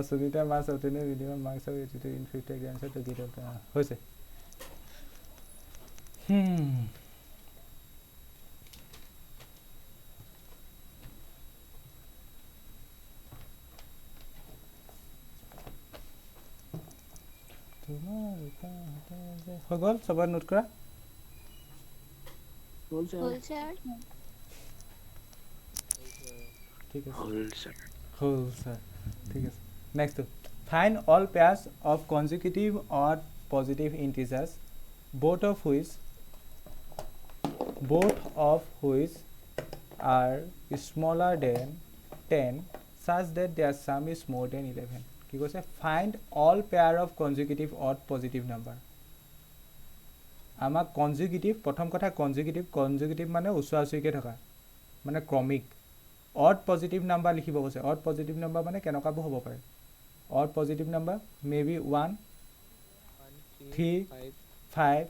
সুনিতা মাছ obtain minimum marks of 82 in fifth examination to get হৈছে হৈ গ'ল চবৰে নোট কৰা ঠিক আছে হ'ল স্যাৰ ঠিক আছে next find all pairs of consecutive odd positive integers both of which are smaller than 10 such that their sum is more than 11 কি কৈছে find all pair of consecutive odd positive number আমাক কনজিকিউটিভ প্ৰথম কথা কনজিকিউটিভ মানে ওচৰা-ওচৰিকৈ থকা মানে ক্ৰমিক অড পজিটিভ নাম্বাৰ লিখিব কৈছে অড পজিটিভ নাম্বাৰ মানে কেনেকুৱাবোৰ হ'ব পাৰে odd positive number maybe 1 1 3 3 5 5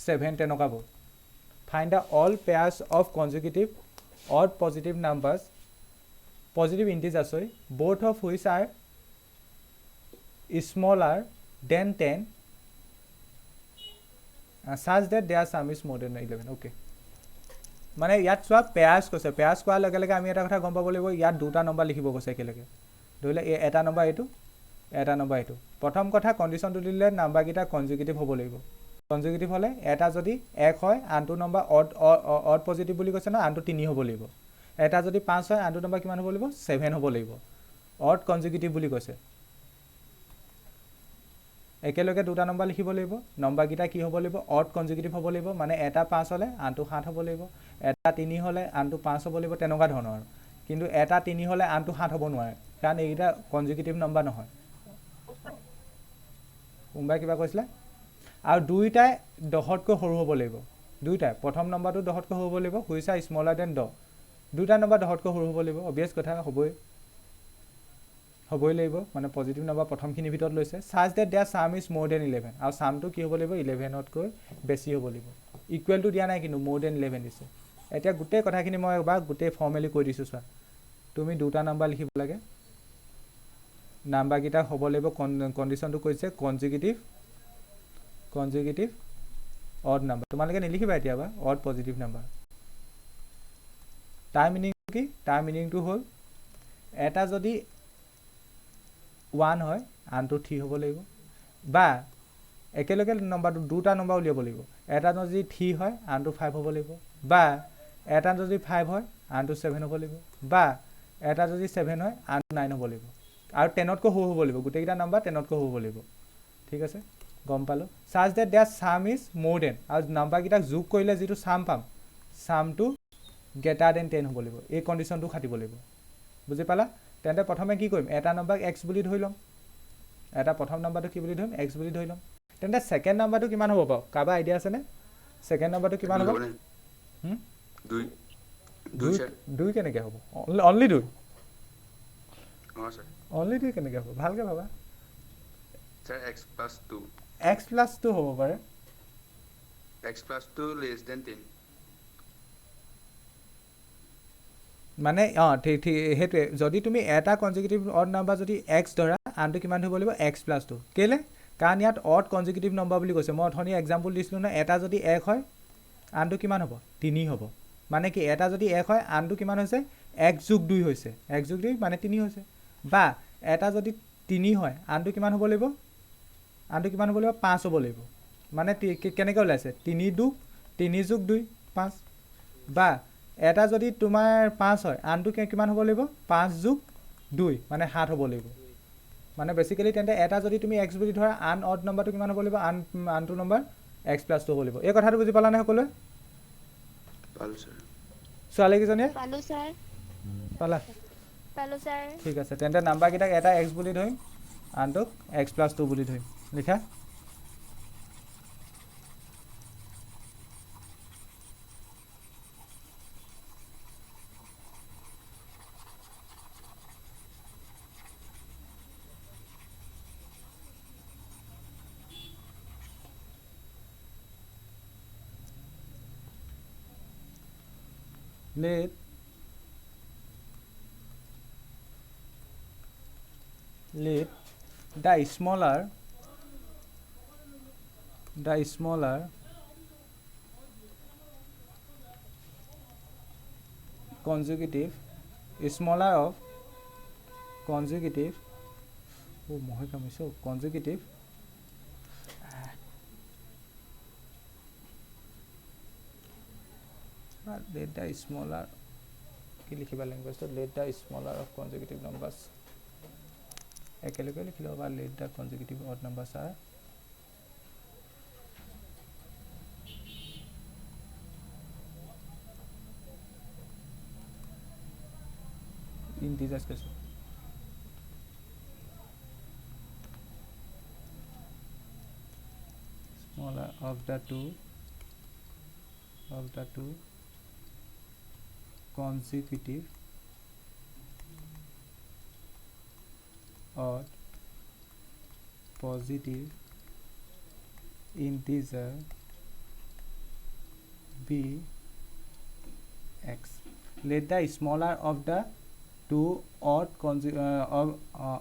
7 তেনেকুৱাবোৰ find the all pairs of consecutive odd positive numbers positive integers sorry both of which are smaller than 10 such that their sum is more than 11 okay মানে ইয়াত চোৱা পেয়াৰ্ছ কৈছে পেয়াৰ্ছ কোৱাৰ লগে লগে আমি এটা কথা গম পাব লাগিব ইয়াত দুটা নম্বৰ লিখিব কৈছে একেলগে ধৰিলে এটা নম্বৰ এইটো এটা নম্বৰ এইটো প্ৰথম কথা কণ্ডিশ্যনটো দিলে নাম্বাৰকেইটা কনজুগেটিভ হ'ব লাগিব কনজুগেটিভ হ'লে এটা যদি 1 হয় আনটো নম্বৰ অড পজিটিভ বুলি কৈছে না আনটো 3 হ'ব লাগিব এটা যদি 5 হয় আনটো নম্বৰ কিমান হ'ব লাগিব 7 হ'ব লাগিব অড কনজুগেটিভ বুলি কৈছে একেলগে দুটা নম্বৰ লিখিব লাগিব নম্বৰকেইটা কি হ'ব লাগিব অড কনজুগেটিভ হ'ব লাগিব মানে এটা 5 হ'লে আনটো 7 হ'ব লাগিব এটা 3 হ'লে আনটো 5 হ'ব লাগিব তেনেকুৱা ধৰণৰ কিন্তু এটা 3 হ'লে আনটো 7 হ'ব নোৱাৰে কাৰণ এইটা কনজুগেটিভ নম্বৰ নহয় কোনবা কিবা কৈছিলে আৰু দুইটাই 10তকৈ সৰু হ'ব লাগিব দুইটাই প্ৰথম নম্বৰটো 10তকৈ সৰু হ'ব লাগিব হুইচ আৰ স্মলাৰ দেন 10 দুটা নম্বৰ 10তকৈ সৰু হ'ব লাগিব অবিয়াছ কথা হ'বই লাগিব মানে পজিটিভ নম্বৰ প্ৰথমখিনি ভিতৰত লৈছে such that their sum is more than 11 আৰু সামটো কি হ'ব লাগিব 11তকৈ বেছি হ'ব লাগিব ইকুৱেল টু দিয়া নাই কিন্তু মোৰ দেন 11 দিছে এতিয়া গোটেই কথাখিনি মই এবাৰ গোটেই ফৰ্মেলি কৈ দিছোঁ চোৱা তুমি দুটা নম্বৰ লিখিব লাগে নাম্বাৰকেইটা হ'ব লাগিব কণ্ডিশ্যনটো কৈছে কনজুগেটিভ অড নাম্বাৰ তোমালোকে নিলিখিবা এতিয়াবা অড পজিটিভ নাম্বাৰ তাৰ মিনিংটো কি তাৰ মিনিংটো হ'ল এটা যদি 1 হয় আনটো 3 হ'ব লাগিব বা একেলগে নম্বৰটো দুটা নম্বৰ উলিয়াব লাগিব এটা যদি 3 হয় আনটো 5 হ'ব লাগিব বা এটা যদি 5 হয় আনটো 7 হ'ব লাগিব বা এটা যদি 7 হয় আনটো 9 হ'ব লাগিব আৰু 10তকৈ সৰু হ'ব লাগিব গোটেইকেইটা নম্বৰ 10তকৈ সৰু হ'ব লাগিব ঠিক আছে গম পালোঁ such that their sum is more than আৰু নাম্বাৰকেইটাক যোগ কৰিলে যিটো সাম পাম সামটো গ্ৰেটাৰ দেন 10 হ'ব লাগিব এই কণ্ডিশ্যনটো খাটিব লাগিব বুজি পালা তেন্তে প্ৰথমে কি কৰিম এটা নম্বৰ x বুলি ধৰি ল'ম এটা প্ৰথম নম্বৰটো কি বুলি ধৰিম x বুলি ধৰি ল'ম তেন্তে ছেকেণ্ড নম্বৰটো কিমান হ'ব বাৰু কাৰোবাৰ আইডিয়া আছেনে ছেকেণ্ড নম্বৰটো কিমান হ'ব 2 কেনেকৈ হ'ব অনলি 2 অনলি 2 কেনেকৈ হ'ব ভালকৈ ভাবা Sir, x plus 2. x plus 2 হ'ব পাৰে X plus 2 less than 10. মানে ঠিক সেইটোৱে যদি তুমি এটা কনজুগেটিভ অড নাম্বাৰ যদি x ধৰা আনটো কিমান হ'ব লাগিব x plus 2 কেলে কাৰণ ইয়াত অড কনজুগেটিভ নম্বৰ বুলি কৈছে মই অথনি এক্সাম্পল দিছিলোঁ নহয় এটা যদি 1 হয় আনটো কিমান হ'ব 3 হ'ব মানে কি এটা যদি 1 হয় আনটো কিমান হৈছে 1 যোগ 2 হৈছে 1 যোগ 2 মানে 3 হৈছে বা এটা যদি 3 হয় আনটো কিমান হ'ব লাগিব 5 হ'ব লাগিব মানে কেনেকৈ ওলাইছে 3 যোগ 2 5 বা এটা যদি তোমাৰ 5 হয় আনটো কিমান হ'ব লাগিব 5 যোগ 2 মানে 7 হ'ব লাগিব মানে বেসিক্যালি তেন্তে এটা যদি তুমি x বুলি ধৰা আন অড নম্বৰটো কিমান হ'ব লাগিব আনটো নম্বৰ x + 2 হ'ব লাগিব এই কথাটো বুজি পালা নে সকলোৱে পালো স্যাৰ ছোৱালী কিজনীয়ে পালো স্যাৰ পালা স্যাৰ ঠিক আছে তেন্তে নাম্বাৰকেইটাক এটা x বুলি ধৰিম আনটোক x + 2 বুলি ধৰিম লিখা let the smaller conjugative smaller of conjugative conjugative let the smaller কি লিখিবা ল্যাঙ্গুয়েজটো let the smaller of consecutive numbers একেলগে লিখি লবা let the consecutive odd numbers are integers कैसे smaller of the two consecutive odd positive integer be x. Let the smaller of the two odd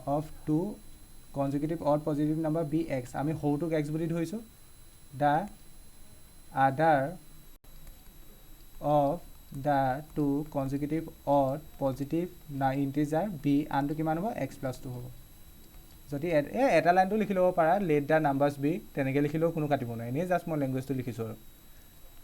of two consecutive odd positive number be x. আমি সৰুটোক x বুলি ধৰিছো. The other of the two consecutive odd positive integer b আনটো কিমান হ'ব x plus 2 হ'ব. যদি এটা লাইনটো লিখি ল'ব পাৰা let the numbers be তেনেকৈ লিখিলেও কোনো কাটিব নোৱাৰে. এনেই জাষ্ট মই লেংগুৱেজটো লিখিছোঁ আৰু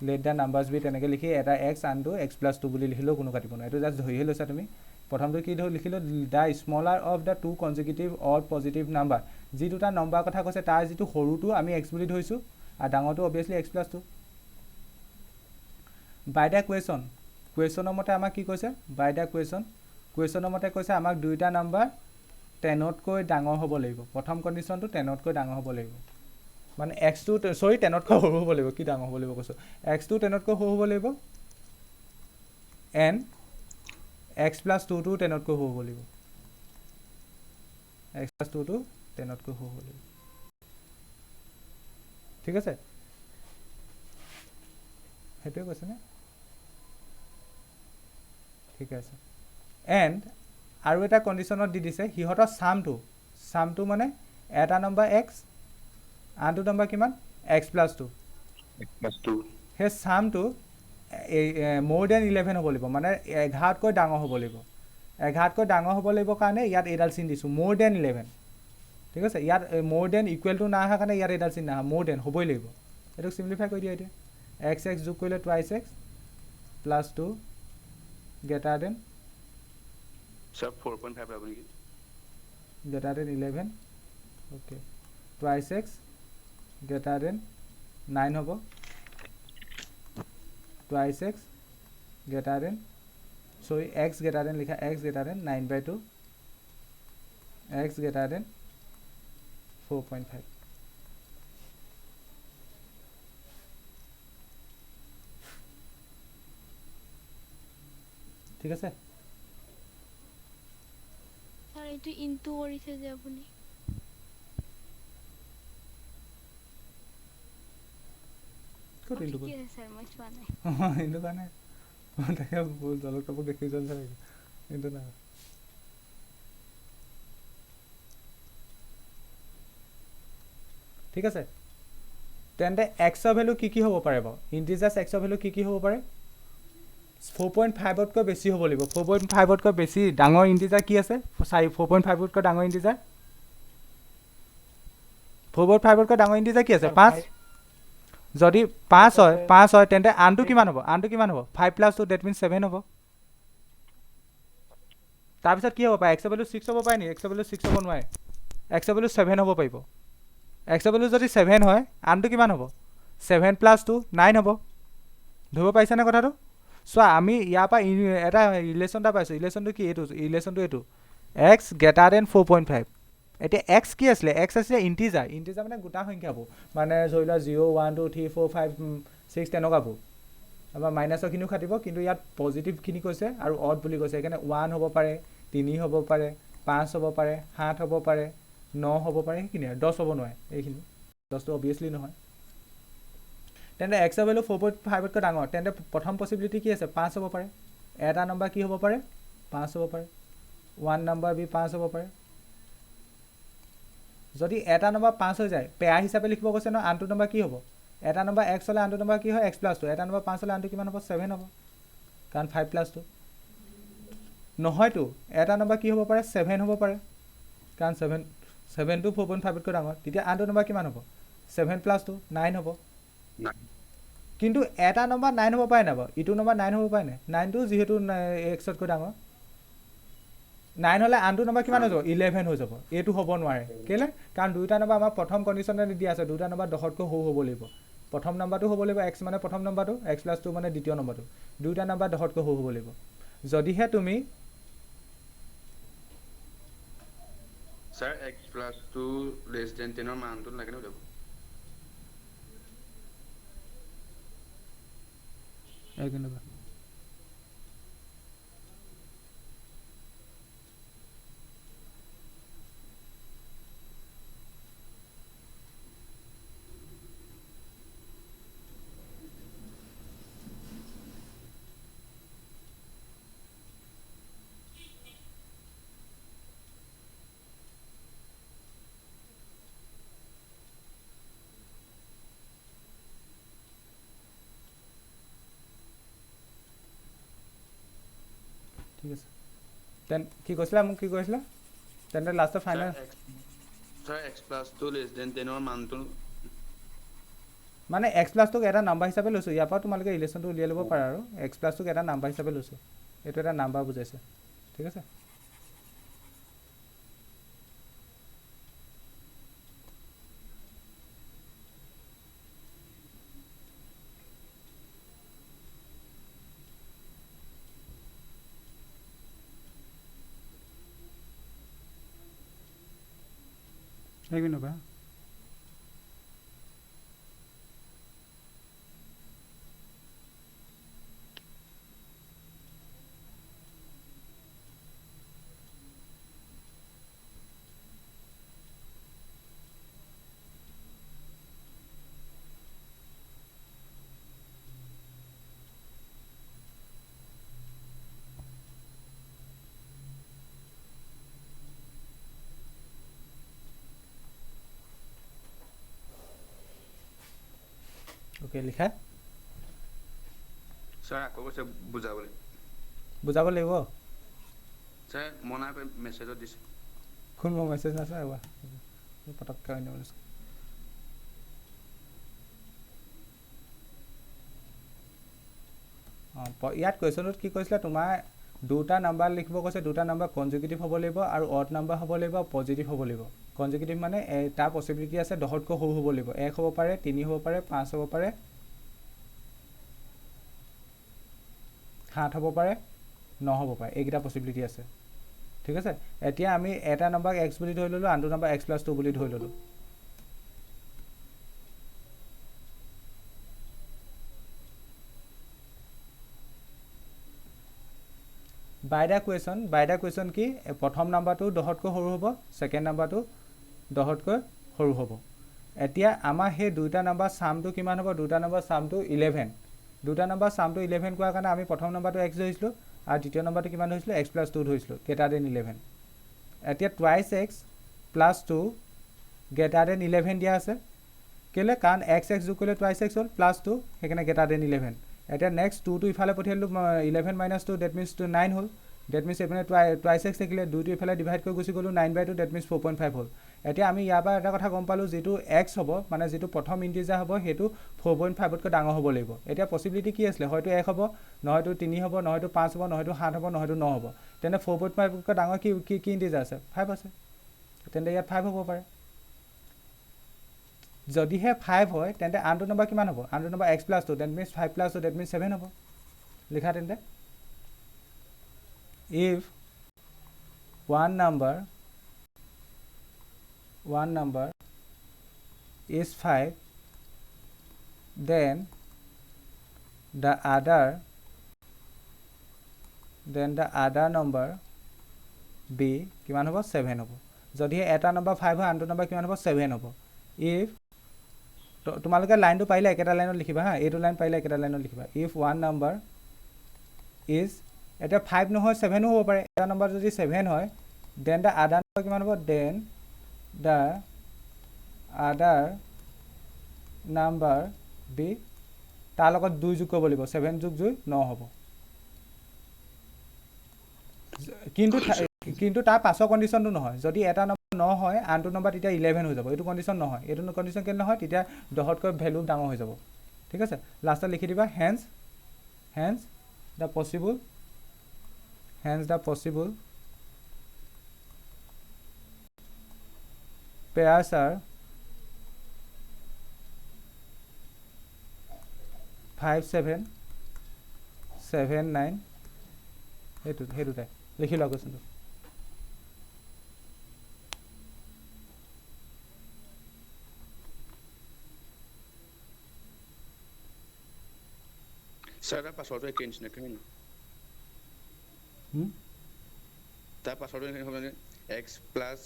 let the numbers be তেনেকৈ লিখি এটা x আনটো x plus 2 বুলি লিখিলেও কোনো কাটিব নোৱাৰে. এইটো জাষ্ট ধৰিহে লৈছা তুমি. প্ৰথমটো কি ধৰি লিখিলোঁ the smaller of the two consecutive odd positive number. যি দুটা নম্বৰ কথা কৈছে তাৰ যিটো সৰুটো আমি x বুলি ধৰিছোঁ আৰু ডাঙৰটো obviously x plus 2. By the কুৱেশ্যনৰ মতে আমাক কি কৈছে বাই দ্য কুৱেশ্যনৰ মতে কৈছে আমাক দুইটা নাম্বাৰ 10তকৈ ডাঙৰ হ'ব লাগিব. প্ৰথম কণ্ডিশ্যনটো 10তকৈ ডাঙৰ হ'ব লাগিব. মানে x2 10তকৈ সৰু হ'ব লাগিব. কি ডাঙৰ হ'ব লাগিব কৈছোঁ x2 10তকৈ সৰু হ'ব লাগিব এণ্ড x plus 2টো 10তকৈ সৰু হ'ব লাগিব. x plus 2টো 10তকৈ সৰু হ'ব লাগিব. ঠিক আছে সেইটোৱে কৈছেনে ঠিক আছে. এণ্ড আৰু এটা কণ্ডিশ্যনত দি দিছে সিহঁতৰ চামটো মানে এটা নম্বৰ x আনটো নম্বৰ কিমান x plus 2 সেই চামটো more than 11 হ'ব লাগিব. মানে 11তকৈ ডাঙৰ হ'ব লাগিব. 11তকৈ ডাঙৰ হ'ব লাগিব কাৰণে ইয়াত এইডাল চিন দিছোঁ more than 11. ঠিক আছে ইয়াত more than equal to না অহা কাৰণে ইয়াত এইডাল চিন নাহা more than হ'বই লাগিব. এইটোক চিম্প্লিফাই কৰি দিয়া এতিয়া x যোগ কৰিলে twice x plus 2 greater than সব 4.5 পাব নেকি greater than 11. okay twice x greater than 9 হ'ব twice x greater than x greater than লিখা x greater than 9/2 x greater than 4.5. ঠিক আছে স্যার এইটো ইনটু কৰিছে যে আপুনি ক'ত ইনটু কি আছে স্যাৰ মই চোৱা নাই ইনটু কাৰণে তাকে বহুত জলক কাপোৰ দেখি যোৱা নিচিনা লাগিছে ইনটু নাই ঠিক আছে. তেন্তে এক্সৰ ভেলু কি হ'ব পাৰে বাৰু ইণ্টিজাৰ্ছ এক্সৰ ভেলু কি হ'ব পাৰে 4.5তকৈ বেছি হ'ব লাগিব. 4.5তকৈ বেছি ডাঙৰ ইণ্টিজাৰ কি আছে 4.5তকৈ ডাঙৰ ইণ্টিজাৰ 4.5তকৈ ডাঙৰ ইণ্টিজাৰ কি আছে 5. যদি 5 হয় তেন্তে আনটো কিমান হ'ব 5 plus 2 that means 7 হ'ব. তাৰপিছত কি হ'ব পাৰে এক্সৰ ভেলু 6 হ'ব পাৰে নেকি এক্সৰ ভেলু 6 হ'ব নোৱাৰে এক্সৰ ভেলু 7 হ'ব পাৰিব. এক্সৰ ভেলু যদি 7 হয় আনটো কিমান হ'ব 7 plus 2 9 হ'ব. ধৰিব পাৰিছানে কথাটো চোৱা আমি ইয়াৰ পৰা এটা ৰিলেশ্যন এটা পাইছোঁ. ৰিলেশ্যনটো কি ৰিলেশ্যনটো এইটো x greater than 4.5. এতিয়া x কি আছিলে x আছিলে ইণ্টিজাৰ মানে গোটা সংখ্যাবোৰ মানে ধৰি লোৱা 0 1 2 3 4 5 6 তেনেকুৱাবোৰ আমাৰ মাইনাছৰখিনিও খাটিব কিন্তু ইয়াত পজিটিভখিনি কৈছে আৰু অড বুলি কৈছে সেইকাৰণে 1 হ'ব পাৰে 3 হ'ব পাৰে 5 হ'ব পাৰে 7 হ'ব পাৰে 9 হ'ব পাৰে সেইখিনি আৰু 10 হ'ব নোৱাৰে এইখিনি 10টো অবভিয়াছলি নহয়. তেন্তে এক্সৰ ভেলু 4.5তকৈ ডাঙৰ তেন্তে প্ৰথম পচিবিলিটি কি আছে 5 হ'ব পাৰে. এটা নম্বৰ কি হ'ব পাৰে 5 হ'ব পাৰে 1 নম্বৰ বি 5 হ'ব পাৰে. যদি এটা নম্বৰ 5 হৈ যায় পেয়াৰ হিচাপে লিখিব কৈছে ন আনটো নম্বৰ কি হ'ব এটা নম্বৰ x হ'লে আনটো নম্বৰ কি হয় x plus 2 এটা নম্বৰ 5 হ'লে আনটো কিমান হ'ব 7 হ'ব কাৰণ 5 plus 2 নহয়তো এটা নম্বৰ কি হ'ব পাৰে 7 হ'ব পাৰে কাৰণ 7টো 4.5তকৈ ডাঙৰ তেতিয়া আনটো নম্বৰ কিমান হ'ব 7 plus 2 9 হ'ব. কিন্তু এটা নম্বৰ 9 হ'ব পাৰে নাই বাৰু ইটো নম্বৰ 9 হ'ব পাৰে নাই 9টো যিহেতু xতকৈ ডাঙৰ 9 হ'লে আনটো নম্বৰ কিমান হৈ যাব 11 হৈ যাব. এইটো হ'ব নোৱাৰে কেলৈ কাৰণ দুইটা নম্বৰ আমাৰ প্ৰথম কণ্ডিশ্যনে দিয়া আছে দুইটা নম্বৰ 10তকৈ সৰু হ'ব লাগিব. প্ৰথম নম্বৰটো হ'ব লাগিব x মানে প্ৰথম নম্বৰটো x plus 2 মানে দ্বিতীয় নম্বৰটো দুইটা নম্বৰ 10তকৈ সৰু হ'ব লাগিব. যদিহে তুমি sir x plus 2 less than 10 এর মানটো লাগে না দেব একদম ঠিক আছে তেন কি কৈছিলা মোক কি কৈছিলা তেন্তে লাষ্টৰ ফাইনেল স্যাৰ x + 2 <10 ৰ মানটো মানে x প্লাছটোক এটা নাম্বাৰ হিচাপে লৈছোঁ ইয়াৰ পৰা তোমালোকে ৰিলেশ্যনটো উলিয়াই ল'ব পাৰা আৰু x প্লাছটোক এটা নাম্বাৰ হিচাপে লৈছোঁ এইটো এটা নাম্বাৰ বুজাইছে ঠিক আছে এক মিনিট ৰ'বা ওকে লিখা স্যাৰ আকৌ কৈছে বুজাবলৈ বুজাব লাগিব স্যাৰ মনাই মেছেজত দিছে কোন মোৰ মেছেজ নাচাই ৰ'বা পটককৈ অন্য ইয়াত কুৱেশ্যনটোত কি কৈছিলে তোমাৰ দুটা নাম্বাৰ লিখিব কৈছে দুটা নাম্বাৰ কনজুগেটিভ হ'ব লাগিব আৰু অড নাম্বাৰ হ'ব লাগিব পজিটিভ হ'ব লাগিব কনজুগেটিভ মানে তাৰ পচিবিলিটি আছে 10তকৈ সৰু হ'ব লাগিব 1 হ'ব পাৰে 3 হ'ব পাৰে 5 হ'ব পাৰে 7 হ'ব পাৰে 9 হ'ব পাৰে এইকেইটা পচিবিলিটি আছে ঠিক আছে এতিয়া আমি এটা নাম্বাৰ x বুলি ধৰি ল'লোঁ আনটো নাম্বাৰ x + 2 বুলি ধৰি ল'লোঁ বাই দা কুৱেশ্যন কি প্ৰথম নাম্বাৰটো 10তকৈ সৰু হ'ব ছেকেণ্ড নাম্বাৰটো 10তকৈ সৰু হ'ব এতিয়া আমাৰ সেই দুটা নাম্বাৰ সামটো কিমান হ'ব দুটা নাম্বাৰ সামটো 11 দুটা নাম্বাৰ সামটো 11 কোৱাৰ কাৰণে আমি প্ৰথম নাম্বাৰটো x ধৰিছিলোঁ আৰু দ্বিতীয় নাম্বাৰটো কিমান ধৰিছিলোঁ x + 2 ধৰিছিলোঁ greater than 11 এতিয়া twice x + 2 greater than 11 দিয়া আছে কেলে কাৰণ x যোগ কৰিলে twice x হ'ল +2 সেইকাৰণে greater than 11 এতিয়া নেক্সট 2 টো ইফালে পঠিয়ালোঁ 11 - 2 ডেট মিন্স 9 হ'ল ডেট মিন্স এইপিনে টুৱাইছ এক্স থাকিলে 2টো ইফালে ডিভাইড কৰি গুচি গ'লোঁ 9/2 ডেট মিন্স 4.5 হ'ল এতিয়া আমি ইয়াৰ পৰা এটা কথা গম পালোঁ যিটো x হ'ব মানে যিটো প্ৰথম ইণ্টিজাৰ হ'ব সেইটো 4.5তকৈ ডাঙৰ হ'ব লাগিব এতিয়া পচিবিলিটি কি আছিলে হয়তো 1 হ'ব নহয়তো 3 হ'ব নহয়তো 5 হ'ব নহয়তো 7 হ'ব নহয়তো 9 হ'ব তেন্তে 4.5তকৈ ডাঙৰ কি ইণ্টিজাৰ আছে 5 আছে তেন্তে ইয়াত 5 হ'ব পাৰে যদিহে 5 হয় তেন্তে আনটো নম্বৰ কিমান হ'ব আনটো number x + 2 that means 5 + 2 that means 7 হ'ব লিখা তেন্তে if one number is 5 then the other number b কিমান হ'ব 7 হ'ব যদিহে এটা নম্বৰ 5 হয় আনটো নম্বৰ কিমান হ'ব 7 হ'ব if তোমালোকে লাইনটো পাৰিলে একেটা লাইনত লিখিবা হা এইটো লাইন পাৰিলে একেটা লাইনত লিখিবা if one number is এটা 5 নহয় 7 হ'ব পাৰে এটা নম্বৰ যদি 7 হয় দেন দা আদাৰ নম্বৰ কিমান হ'ব দেন দা আদাৰ নাম্বাৰ বি তাৰ লগত 2 যোগ কৰিব লাগিব 7 যোগ 2 9 হ'ব কিন্তু তাৰ পাছৰ কণ্ডিশ্যনটো নহয় যদি এটা নম্বৰ 9 হয় আনটো নম্বৰ তেতিয়া 11 হৈ যাব এইটো কণ্ডিশ্যন নহয় এইটো কণ্ডিশ্যন কেলে নহয় তেতিয়া 10তকৈ ভ্যালু ডাঙৰ হৈ যাব ঠিক আছে লাষ্টত লিখি দিবা hence the possible pairs are 5 7 7 9 হেতুটাই লিখি লোৱা কোৱেশ্যনটো স্যাৰ তাৰ পাসওয়াৰ্ডটো একেই নিচিনা কেনে তাৰ পাছৱৰ্ডটো হ'ব মানে x প্লাছ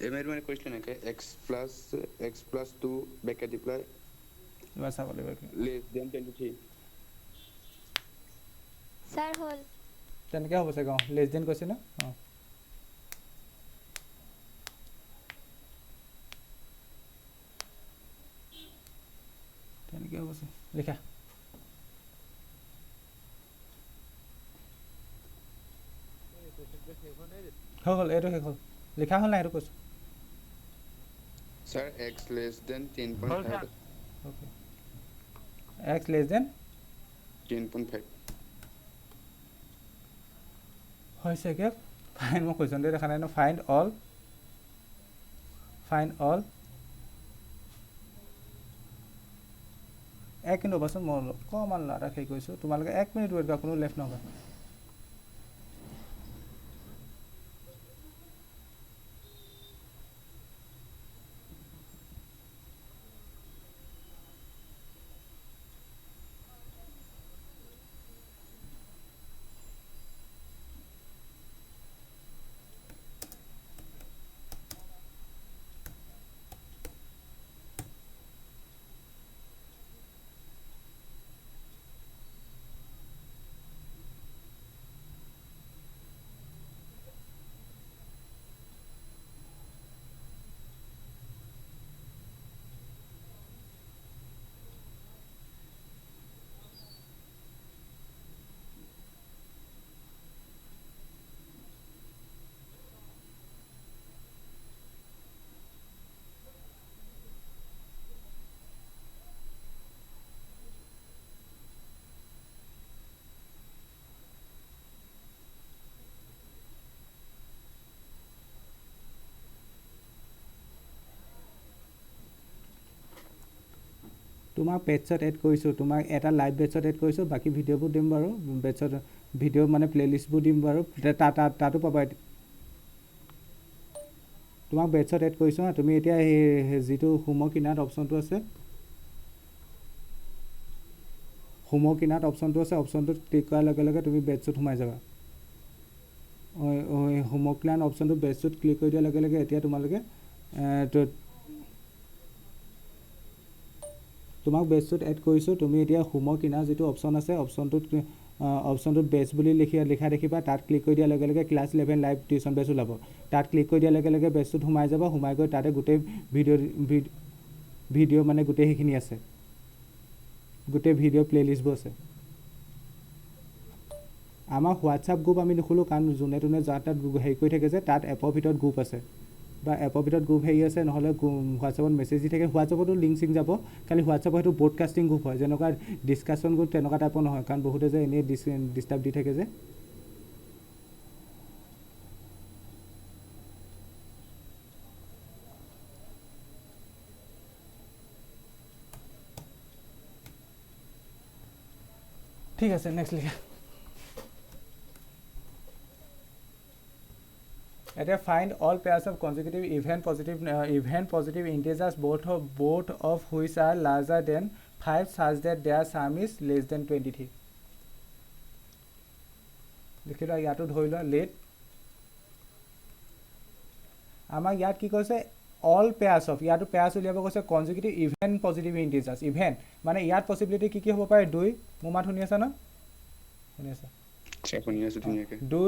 এমএৰ মানে কৈছিল নেকি x প্লাছ 2 ব্ৰেকেট দি পেলাই চাব লাগিব লেছ দেন 23 স্যাৰ হ'ল তেনেকৈ হ'ব চাগে লেছ দেন কৈছে না তেনেকৈ হ'ব চাগে লিখা হৈ গ'ল এইটো শেষ হ'ল লিখা হ'ল নাই সেইটো কৈছোঁ Sir, x less than Hold 10.5. on. Okay X less than 10.5. হৈছেগৈ ফাইন মই কুৱেশ্যনটো দেখা নাই ন ফাইণ্ড অল এক মিনিট ৰ'বাচোন মই অকণমান এটা হেৰি কৰিছোঁ তোমালোকে 1 মিনিট ৱেইট কৰা কোনো লেফ্ট নকৰা তোমাক বেটছত এড কৰিছোঁ তোমাক এটা লাইভ বেটছত এড কৰিছোঁ বাকী ভিডিঅ'বোৰ দিম বাৰু বেটছত ভিডিঅ' মানে প্লে'লিষ্টবোৰ দিম বাৰু তাতো পাবা তোমাক বেটছত এড কৰিছোঁ হা তুমি এতিয়া সেই যিটো হোমৰ কিনাৰত অপশ্যনটো আছে হোমৰ কিনাৰত অপশ্যনটো আছে অপশ্যনটোত ক্লিক কৰাৰ লগে লগে তুমি বেটছত সোমাই যাবা হোমৰ কিনাৰত অপশ্যনটো বেটছত ক্লিক কৰি দিয়াৰ লগে লগে এতিয়া তোমালোকে তোমাক বেটছত এড কৰিছোঁ তুমি এতিয়া হোমৰ কিনাৰ যিটো অপশ্যন আছে অপশ্যনটোত বেটছ বুলি লিখা দেখিবা তাত ক্লিক কৰি দিয়াৰ লগে লগে ক্লাছ 11 লাইভ টিউশ্যন বেটছ ওলাব তাত ক্লিক কৰি দিয়াৰ লগে লগে বেটছত সোমাই যাব সোমাই গৈ তাতে গোটেই ভিডিঅ' মানে গোটেই সেইখিনি আছে গোটেই ভিডিঅ' প্লে'লিষ্টবোৰ আছে আমাৰ হোৱাটছআপ গ্ৰুপ আমি নুখোলোঁ কাৰণ যোনে তোনে যাৰ তাত হেৰি কৰি থাকে যে তাত এপৰ ভিতৰত গ্ৰুপ আছে বা এপৰ ভিতৰত গ্ৰুপ হেৰি আছে নহ'লে হোৱাটছআপত মেছেজ দি থাকে হোৱাটছআপতো লিংক চিংক যাব খালি হোৱাটছআপৰ সেইটো ব্ৰডকাষ্টিং গ্ৰুপ হয় যেনেকুৱা ডিছকাশ্যন গ্ৰুপ তেনেকুৱা টাইপৰ নহয় কাৰণ বহুতে যে এনেই ডিষ্টাৰ্ব দি থাকে যে ঠিক আছে নেক্সট লিখা এতিয়া find all pairs of consecutive even positive integers both of which are larger than 5 such that their sum is less than 23 লিখি লোৱা ইয়াতো ধৰি লোৱা লেট আমাক ইয়াত কি কৈছে all pairs of ইয়াতো pairs উলিয়াব কৈছে consecutive even positive integers even মানে ইয়াত পসিবিলিটি কি হ'ব পাৰে 2 মোৰ মাত শুনি আছা ন শুনি আছা শুনি আছো ধুনীয়াকৈ 2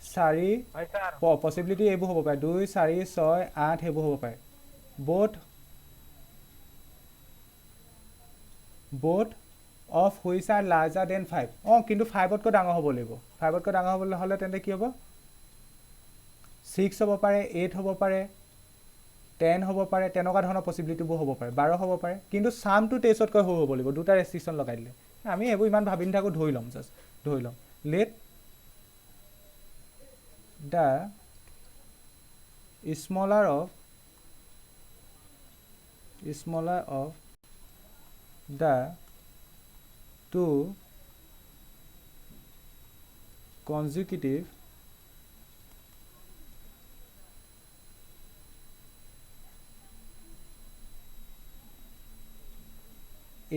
4 হয় স্যার পসিবিলিটি এইবোৰ হ'ব পাৰে 2 4 6 8 এইবোৰ হ'ব পাৰে both of which are larger than 5 কিন্তু 5 তকৈ ডাঙৰ হ'ব লাগিব 5 তকৈ ডাঙৰ হ'বলৈ হ'লে তেন্তে কি হ'ব 6 হ'ব পাৰে 8 হ'ব পাৰে 10 হ'ব পাৰে তেনেকুৱা ধৰণৰ পসিবিলিটিবোৰ হ'ব পাৰে 12 হ'ব পাৰে কিন্তু সামটো 23 তকৈ সৰু হ'ব লাগিব দুটা ৰেষ্ট্ৰিকশন লগাই দিলে আমি এইবোৰ ইমান ভাবি নাথাকো ধৰি ল'ম জাস্ট ধৰি ল'ম late the smaller of the two consecutive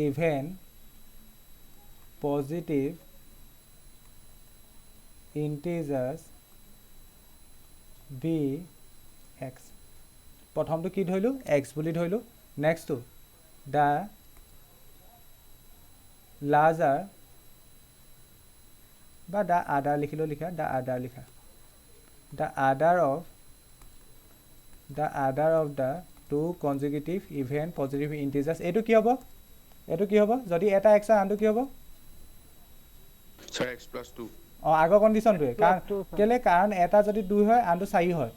even positive integers b x প্ৰথমটো কি ধৰিলো x বুলি ধৰিলো নেক্সটটো the larger বা the other লিখিলো লিখা the other লিখা the other of the two consecutive even positive integers এইটো কি হ'ব যদি এটা x আনটো কি হ'ব স্যার x + 2 আগৰ কণ্ডিশ্যনটোৱে কাৰণ Plus 2, sir. কেলে কাৰণ এটা যদি 2 হয় আনটো 4 হয়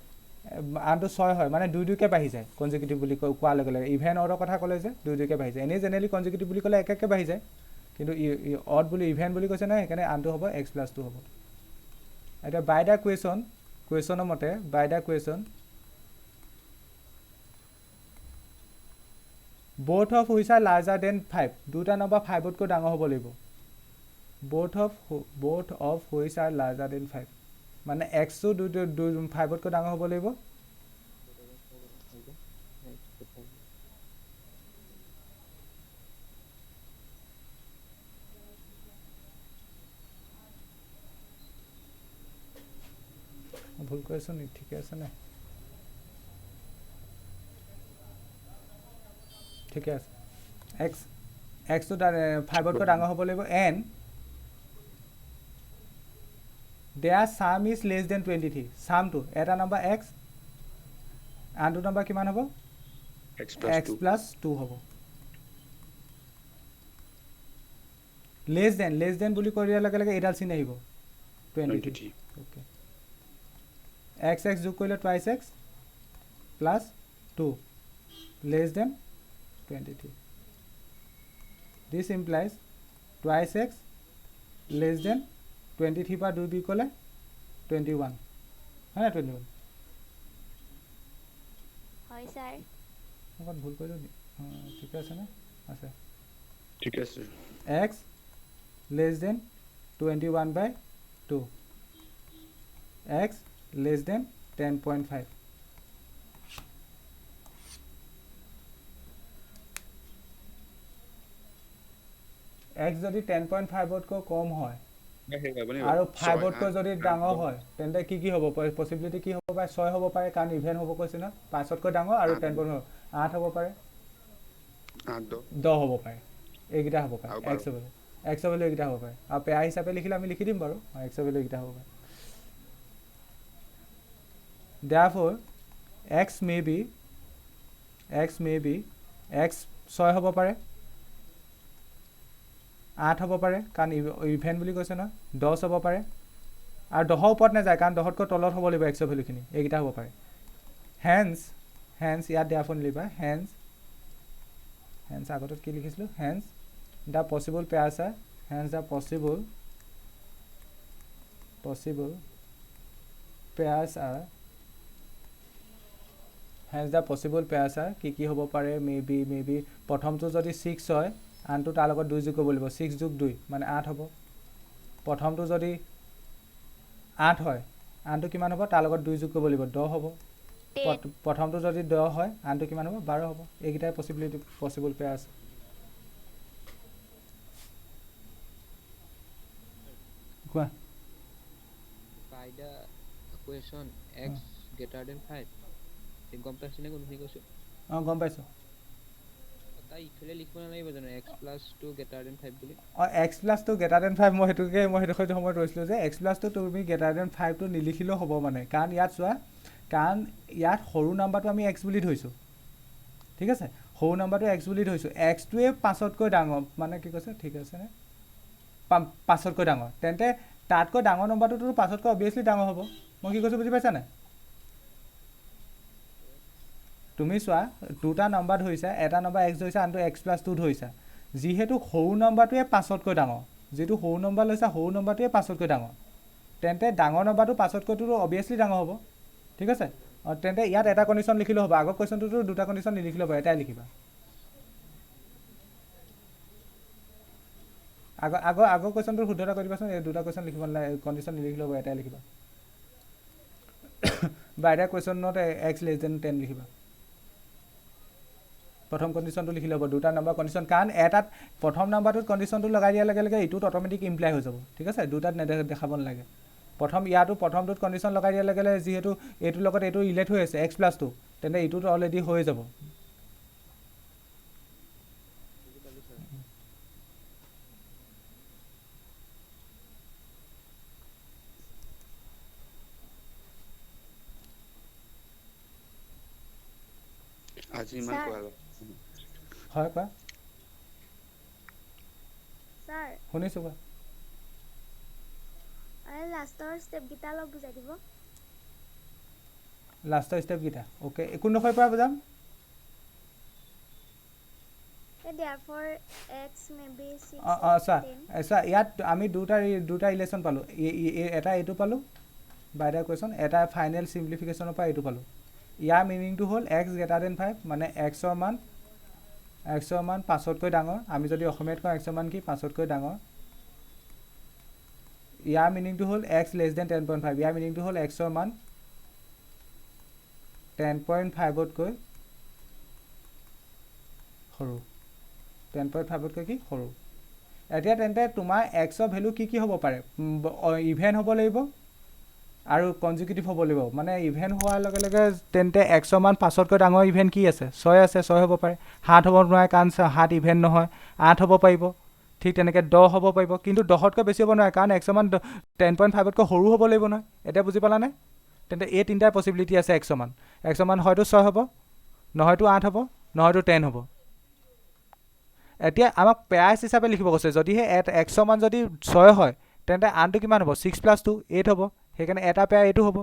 আনটো 6 হয় মানে 2-2কে বাঢ়ি যায় কনজিকিউটিভ বুলি কোৱাৰ লগে লগে ইভেন অডৰ কথা ক'লে যে 2-2কে বাঢ়ি যায় এনেই জেনেৰেলি কনজিকিউটিভ বুলি ক'লে একে বাঢ়ি যায় কিন্তু অড বুলি ইভেন বুলি কৈছে নহয় সেইকাৰণে আনটো হ'ব x+2 হ'ব এতিয়া বাই দ্য কুৱেশ্যনৰ মতে by the question both of which are larger than 5 দুটা নম্বৰ 5তকৈ ডাঙৰ হ'ব লাগিব both of which are larger than 5 মানে x টো 5তকৈ ডাঙৰ হ'ব লাগিব ভুল কৰিছো নি ঠিকে আছে নে ঠিকে আছে x টো 5তকৈ ডাঙৰ হ'ব লাগিব n their sum is less than 23 sum টো এটা নম্বৰ x আনটো নম্বৰ কিমান হ'ব x+2 হ'ব less than বুলি কৈ দিয়াৰ লগে লগে এইডাল চিন আহিব 23 ওকে x যোগ কৰিলে twice x plus 2 less than 23 this implies twice x less than 23 পৰা 2 বি ক'লে 21 হয় না 21 হয় স্যাৰ মই ভুল কৰিলো নি ঠিক আছে না আছে ঠিক আছে x less than 21/2 x less than 10.5 x যদি 10.5তকৈ কম হয় আৰু 5তকৈ যদি ডাঙৰ হয় তেন্তে কি হ'ব পসিবিলিটি কি হ'ব পাৰে 6 হ'ব পাৰে কাৰণ ইভেন হ'ব কৈছে না 5তকৈ ডাঙৰ আৰু 10.5 8 হ'ব পাৰে 10 হ'ব পাৰে এইকেইটা হ'ব পাৰে x হ'ব এইকেইটা হ'ব পাৰে আৰু পেয়াৰ হিচাপে লিখিলে আমি লিখি দিম বাৰু x হ'ব এইকেইটা হ'ব পাৰে therefore x may be x 6 হ'ব পাৰে 8 হ'ব পাৰে কাৰণ ইভেন বুলি কৈছে না 10 হ'ব পাৰে আৰু 10ৰ ওপৰত নাযায় কাৰণ 10তকৈ তলত হ'ব লাগিব x ৰ ভ্যালুখিনি এইকেইটা হ'ব পাৰে hence ইয়াত therefore লিখা hence আগত কি লিখিছিলো hence the possible pairs are hence the possible pairs are কি হ'ব পাৰে maybe প্ৰথমটো যদি 6 হয় আনটো তাৰ লগত 2 যোগ কৰিব লাগিব 6 যোগ 2 মানে 8 হ'ব প্ৰথমটো যদি 8 হয় আনটো কিমান হ'ব তাৰ লগত 2 যোগ কৰিব লাগিব 10 হ'ব প্ৰথমটো যদি 10 হয় আনটো কিমান হ'ব 12 হ'ব এইকেইটাই পসিবল পেয়াৰ আছে কোৱা By the equation x greater than 5 গম পাইছনে কোনখিনি কৈছো গম পাইছো তাই ইফালে লিখিব নালাগিব জানো x+2 greater than 5 বুলি x+2 greater than 5 মই সেইটো সময়ত ৰৈছিলো যে x+2 তুমি greater than 5 টো নিলিখিলেও হ'ব মানে কাৰণ ইয়াত চোৱা কাৰণ ইয়াত সৰু নাম্বাৰটো আমি x বুলি ধৰিছো ঠিক আছে সৰু নাম্বাৰটো x বুলি ধৰিছো x টোৱে 5তকৈ ডাঙৰ মানে কি কৈছে ঠিক আছে নে 5তকৈ ডাঙৰ তেন্তে তাতকৈ ডাঙৰ নাম্বাৰটো 5তকৈ অবিয়াসলি ডাঙৰ হ'ব মই কি কৈছো বুজি পাইছা না তুমি চোৱা দুটা নাম্বাৰ ধৰিছা এটা নাম্বাৰ x ধৰিছা আনটো x+2 ধৰিছা যিহেতু সৰু নাম্বাৰটোৱে 5তকৈ ডাঙৰ যেটো সৰু নাম্বাৰ লৈছা সৰু নাম্বাৰটোৱে 5তকৈ ডাঙৰ তেন্তে ডাঙৰ নাম্বাৰটো 5তকৈটো অবিয়াসলি ডাঙৰ হ'ব ঠিক আছে তেন্তে ইয়াত এটা কন্ডিশন লিখিলে হ'ব আগৰ কোৱেশ্চনটো দুটা কন্ডিশন নিলিখিলে হ'ব এটাই লিখিবা আগৰ কোৱেশ্চনটো শুদ্ধতা কৰি দিবাচোন এই দুটা কোৱেশ্চন লিখিব নালাগে কন্ডিশন নিলিখিলে হ'ব এটাই লিখিবা বাইৰে কোৱেশ্চনত x less than 10 লিখিবা প্ৰথম কন্ডিশনটো লিখিলে হ'ব দুটা নাম্বাৰ কন্ডিশন কাৰণ এটাত প্ৰথম নাম্বাৰটোত কন্ডিশনটো লগাই দিয়া লগে লগে ইটোত অটোমেটিক ইমপ্লাই হৈ যাব ঠিক আছে দুটাত দেখাব নালাগে প্ৰথমটোত কন্ডিশন লগাই দিয়া লগে লগে যেহেতু এইটোৰ লগত এইটো ৰিলেট হৈ আছে x+2 তেন্তে ইটোত অলৰেডি হৈ যাব আজি ইমান Sir. কোৱা হয় কোৱা স্যাৰ শুনিছো কোৱা আৰু লাষ্টৰ ষ্টেপকেইটা অলপ বুজাই দিব লাষ্টৰ ষ্টেপকেইটা অ'কে কোনডোখৰৰ পৰা বুজাম therefore x may be 6 অঁ চোৱা ইয়াত আমি দুটা ৰিলেশ্যন পালোঁ এটা এইটো পালোঁ বাই দ্য কুৱেশ্যন এটা ফাইনেল চিম্প্লিফিকেশ্যনৰ পৰা এইটো পালোঁ ইয়াৰ মিনিংটো হ'ল এক্স গ্ৰেটাৰ দেন 5 মানে এক্সৰ মান 5তকৈ ডাঙৰ আমি যদি অসমীয়াত কওঁ এক্সৰ মান কি 5তকৈ ডাঙৰ ইয়াৰ মিনিংটো হ'ল এক্স লেছ দেন 10.5 ইয়াৰ মিনিংটো হ'ল এক্সৰ মান 10.5তকৈ সৰু 10.5তকৈ কি সৰু এতিয়া তেন্তে তোমাৰ এক্সৰ ভেলু কি হ'ব পাৰে ইভেন হ'ব লাগিব আৰু কনজিকিউটিভ হ'ব লাগিব মানে ইভেন হোৱাৰ লগে লগে তেন্তে এক্সৰ মান 5তকৈ ডাঙৰ ইভেন কি আছে 6 আছে 6 হ'ব পাৰে 7 হ'ব নোৱাৰে কাৰণ 7 ইভেন নহয় 8 হ'ব পাৰিব ঠিক তেনেকৈ 10 হ'ব পাৰিব কিন্তু 10তকৈ বেছি হ'ব নোৱাৰে কাৰণ এক্সৰ মান 10.5তকৈ সৰু হ'ব লাগিব নহয় এতিয়া বুজি পালানে তেন্তে এই তিনিটাৰ পচিবিলিটি আছে এক্সৰ মান হয়তো 6 হ'ব নহয়তো 8 হ'ব নহয়তো 10 হ'ব এতিয়া আমাক পেয়াৰ্ছ হিচাপে লিখিব কৈছে যদিহে এক্সৰ মান যদি 6 হয় তেন্তে আনটো কিমান হ'ব 6 + 2 8 হ'ব সেইকাৰণে এটা পেয়াৰ এইটো হ'ব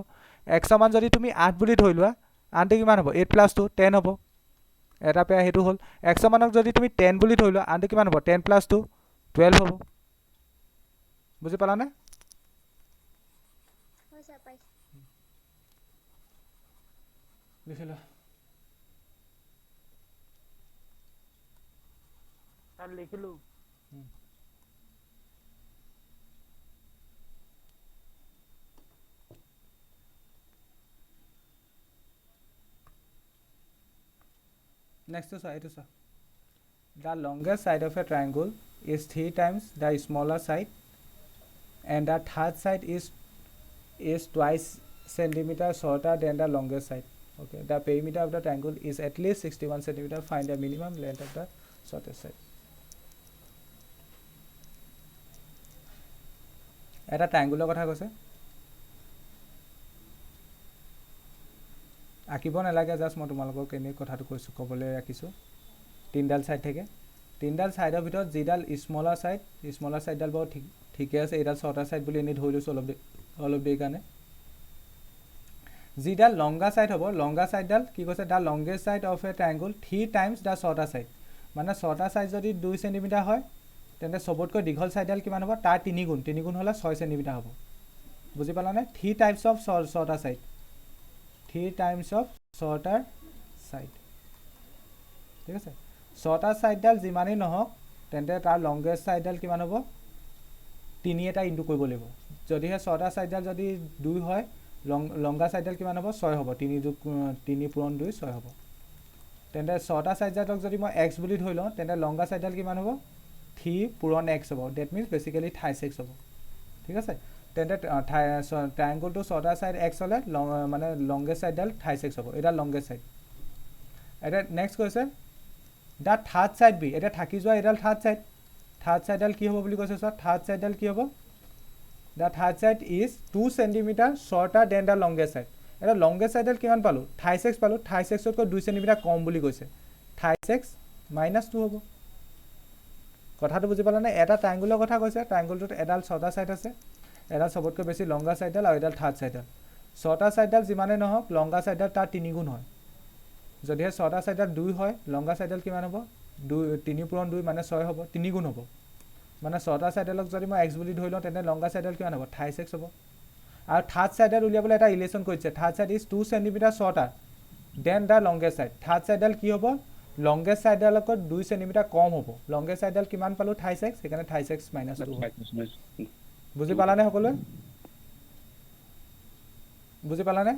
এক্সৰ মান যদি তুমি 8 বুলি ধৰি লোৱা আনটো কিমান হ'ব 8 + 2 10 হ'ব এটা পেয়াৰ সেইটো হ'ল এক্সৰ মানক যদি তুমি 10 বুলি ধৰি লোৱা আনটো কিমান হ'ব 10 + 2 12 হ'ব বুজি পালানে হৈছে পাইছোঁ লিখি লোৱা তাৰ লিখিলো নেক্সট চোৱা এইটো চোৱা the longest side of A triangle is 3 times the smaller side and the third side is twice centimeter shorter than the longest side okay the perimeter of the triangle is at least 61 centimeter find the minimum length of the shortest side এটা ট্ৰাইংগুলৰ কথা কৈছে আঁকিব নালাগে জাষ্ট মই তোমালোকক এনেই কথাটো কৈছোঁ ক'বলৈ ৰাখিছোঁ তিনিডাল ছাইড থাকে তিনিডাল ছাইডৰ ভিতৰত যিডাল স্মলাৰ ছাইডডাল বাৰু ঠিকে আছে এইডাল শ্বৰ্টাৰ ছাইড বুলি এনেই ধৰি লৈছোঁ অলপ দেৰি কাৰণে যিডাল লংগাৰ ছাইড হ'ব লংগাৰ ছাইডডাল কি কৈছে the longest side of A triangle 3 times the shorter side মানে শ্বৰ্টাৰ ছাইড যদি 2 চেণ্টিমিটাৰ হয় তেন্তে চবতকৈ দীঘল ছাইডডাল কিমান হ'ব তাৰ 3 গুণ হ'লে 6 চেণ্টিমিটাৰ হ'ব বুজি পালানে 3 types of shorter side 3 times of shorter side ঠিক আছে শ্বৰ্টাৰ ছাইডডাল যিমানেই নহওক তেন্তে তাৰ লংগেষ্ট ছাইডডাল কিমান হ'ব 3 এটা ইনটু কৰিব লাগিব যদিহে শ্বৰ্টাৰ ছাইডডাল যদি 2 হয় লংগাৰ ছাইডডাল কিমান হ'ব 6 হ'ব 3 পূৰণ 2 6 হ'ব তেন্তে শ্বৰ্টাৰ ছাইডডালক যদি মই x বুলি ধৰি লওঁ তেন্তে লংগাৰ ছাইডডাল কিমান হ'ব 3 পূৰণ x হ'ব ডেট মিনছ বেচিকেলি 36 হ'ব ঠিক আছে তেন্তে ট্ৰাইংগলটো শ্বৰ্টাৰ ছাইড x হ'লে মানে লংগেষ্ট ছাইডডাল 36 হ'ব এটা লংগেষ্ট ছাইড এটা নেক্সট কৈছে দ্য থাৰ্ড ছাইড বি এতিয়া থাকি যোৱা এডাল থাৰ্ড ছাইডডাল কি হ'ব বুলি কৈছে চোৱা থাৰ্ড ছাইডডাল কি হ'ব the third side is 2 centimeter shorter than the longest side এটা লংগেষ্ট ছাইডডাল কিমান পালোঁ 36 পালোঁ 36তকৈ 2 চেণ্টিমিটাৰ কম বুলি কৈছে 36 - 2 হ'ব কথাটো বুজি পালানে এটা ট্ৰাইংগুলৰ কথা কৈছে ট্ৰাইংগুলটোত এডাল শ্বৰ্টাৰ ছাইড আছে এডাল চবতকৈ বেছি লংগাৰ ছাইডডাল আৰু এডাল থাৰ্ড ছাইডডাল শ্বৰ্টাৰ ছাইডডাল যিমানেই নহওক লংগাৰ ছাইডডাল তাৰ 3 গুণ হয় যদিহে শ্বৰ্টাৰ ছাইডডাল 2 হয় লংগাৰ ছাইডডাল কিমান হ'ব 3 পূৰণ 2 মানে 6 হ'ব 3 গুণ হ'ব মানে শ্বৰ্টাৰ ছাইডডালক যদি মই x বুলি ধৰি লওঁ তেন্তে লংগাৰ ছাইডডাল কিমান হ'ব 36 হ'ব আৰু থাৰ্ড ছাইডডাল উলিয়াবলৈ এটা ৰিলেশ্যন কৰিছে third side is 2 centimeter shorter than the longest side থাৰ্ড ছাইডডাল কি হ'ব লংগেষ্ট ছাইডডালতকৈ 2 চেণ্টিমিটাৰ কম হ'ব লংগেষ্ট ছাইডডাল কিমান পালোঁ 36 সেইকাৰণে 36 - 2 বুজি পালানে সকলোৱে বুজি পালানে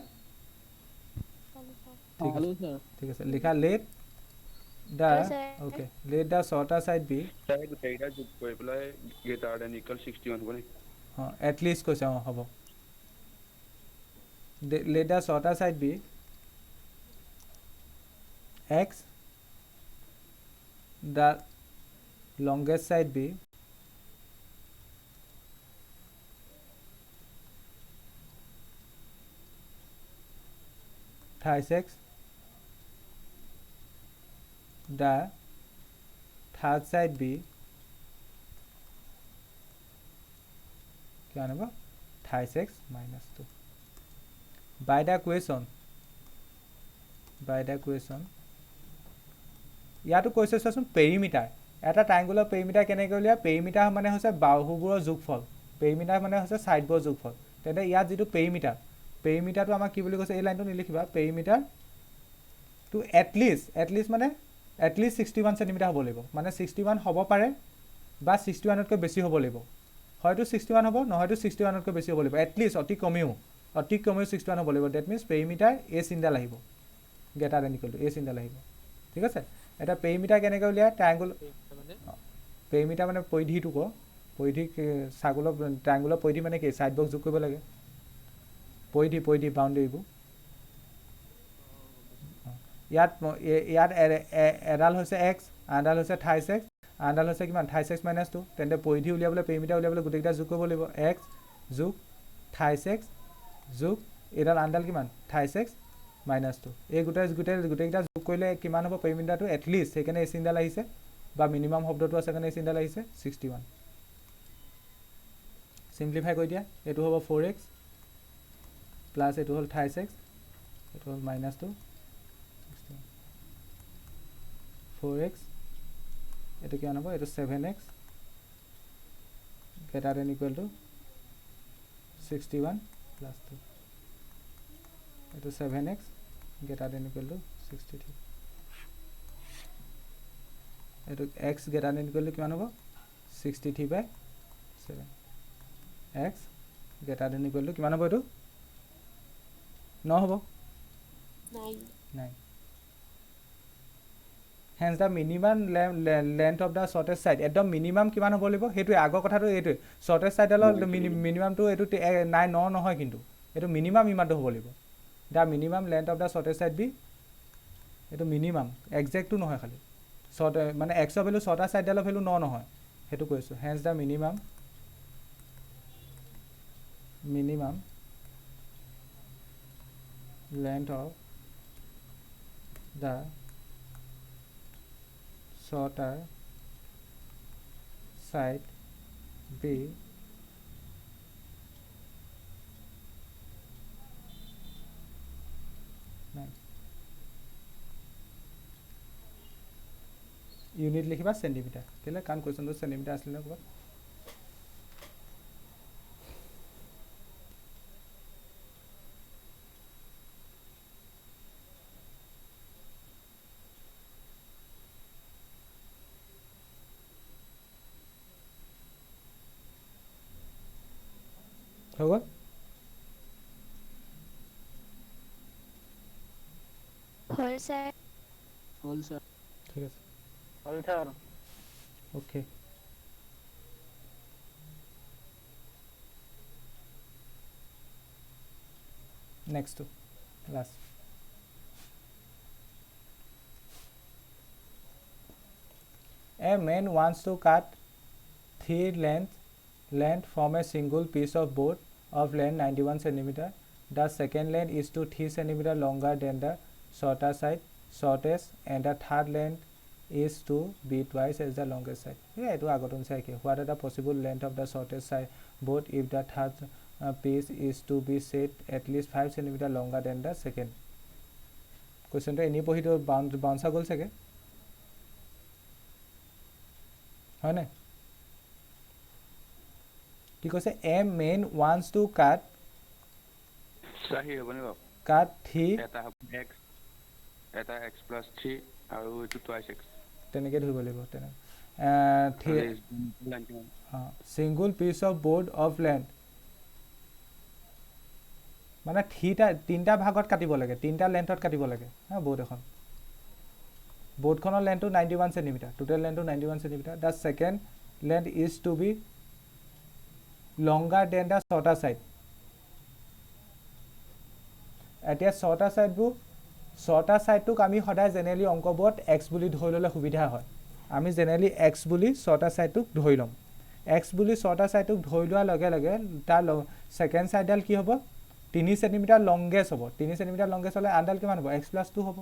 ঠিক আছে লিখা let the okay let the shorter side be গোটেইকেইটা যোগ কৰি পেলাই গ্ৰেটাৰ দেন ইকুৱেল 61 হ'ব নেকি অঁ এটলিষ্ট কৈছে অঁ হ'ব let the shorter side be x the longest side be 36 the third side be क्या होगा 28x minus 2. By the equation ইয়াতো কৈছে চোন পেৰিমিটাৰ এটা ট্ৰায়াঙ্গুলাৰ পেৰিমিটাৰ কেনেকৈ উলিয়া পেৰিমিটাৰ মানে হৈছে বাহুবোৰৰ যোগফল পেৰিমিটাৰ মানে হৈছে সাইডবোৰৰ যোগফল তেনে ইয়াত যেটো পেৰিমিটাৰটো আমাক কি বুলি কৈছে এই লাইনটো নিলিখিবা পেৰিমিটাৰ টু এটলিষ্ট মানে এটলিষ্ট 61 সেন্টিমিটাৰ হ'ব লাগিব মানে 61 হ'ব পাৰে বা 61 তকৈ বেছি হ'ব লাগিব হয়তো 61 হ'ব নহয়তো 61 তকৈ বেছি হ'ব লাগিব এটলিষ্ট অতি কমেও 61 হ'ব লাগিব দ্যাট মিন্স পেৰিমিটাৰ এ চিনডাল আহিব গ্ৰেটাৰ দেন ইকুৱেল টু এ চিনডাল আহিব ঠিক আছে এটা পেৰিমিটাৰ কেনেকৈ উলিয়া ট্ৰায়াঙ্গুল পেৰিমিটাৰ মানে পৰিধিটো পৰিধি সাগুলৰ ট্ৰায়াঙ্গুলৰ পৰিধি মানে কি সাইড বক্স যোগ কৰিব লাগে পৰিধি বাউণ্ডাৰীবোৰ ইয়াত এডাল হৈছে x আনডাল হৈছে 28x আনডাল হৈছে কিমান 28x - 2 তেন্তে পৰিধি উলিয়াবলৈ পেৰিমিটাৰ উলিয়াবলৈ গোটেইটা যোগ কৰিব লাগিব x যোগ 28x যোগ এডাল আনডাল কিমান 28x - 2 এই গোটেইটা যোগ কৰিলে কিমান হ'ব পেৰিমিটাৰটো এটলিষ্ট সেইকাৰণে এই চিনডাল আহিছে বা মিনিমাম শব্দটো আছে কাৰণে এই চিনডাল আহিছে 61 সিম্পলিফাই কৰি দিয়া এটো হ'ব 4x প্লাস এটো হ'ল 28x এটো হ'ল -2 4x এটো কি হ'ব এটো 7x greater than equal to 61 plus 2 এটো 7x greater than equal to 63 এটো x greater than equal to কিমান হ'ব 63/7 x greater than equal to কিমান হ'ব এটো 9 হ'ব 9 hence the minimum length of the shortest side একদম মিনিমাম কিমান হ'ব লাগিব হেতু আগৰ কথাটো এটো shortest side ডালৰ মিনিমাম টো এটো 9 নহয় কিন্তু এটো মিনিমাম ইমানটো হ'ব লাগিব the minimum length of the shortest side be এটো মিনিমাম এক্সাক্ট টো নহয় খালি শর্ট মানে x এর ভ্যালু শর্টার সাইড ডালৰ ভ্যালু 9 নহয় হেতু কৈছো hence the minimum length of the shorter side be unit লিখিবা সেন্টিমিটার কেলে কান কোশ্চেনটো সেন্টিমিটার আছিল না কবা হবে হ'ল স্যার ঠিক আছে অলছার okay next to last a man wants to cut three length from a single piece of board of length 91 centimeter the second length is to 3 centimeter longer than the shortest and the third length is to be twice as the longest side yeah etu agotun sai ke what are the possible length of the shortest side board if the third piece is to be set at least 5 centimeter longer than the second question to eni pohi to bounce gol sake hoy na কি কৈছে a man wants to cut sahi hoboni bab cut 3 এটা x plus 3 আৰু এটো twice x তেনেকে ধৰিব লাগিব তেনে single piece of board of land মানে তিনটা ভাগত কাটিব লাগে তিনটা লেন্থত কাটিব লাগে হ্যাঁ বোর্ড এখন বোৰ্ডখনৰ লেন্থটো 91 সেন্টিমিটাৰ টোটাল লেন্থটো 91 centimetre the second length is to be longer than the shorter side এতিয়া শৰ্টাৰ সাইডটোক আমি সদায় জেনেৰেলি অংকবোৰত x বুলি ধৰি ললে সুবিধা হয় আমি জেনেৰেলি x বুলি শৰ্টাৰ সাইডটোক ধৰি লম x বুলি শৰ্টাৰ সাইডটোক ধৰি লোৱাৰ লগে লগে তাৰ সেকেন্ড সাইডডাল কি হ'ব 3 সেন্টিমিটাৰ লংগেষ্ট হ'ব 3 সেন্টিমিটাৰ লংগেষ্ট হলে আনডাল কিমান হ'ব x + 2 হ'ব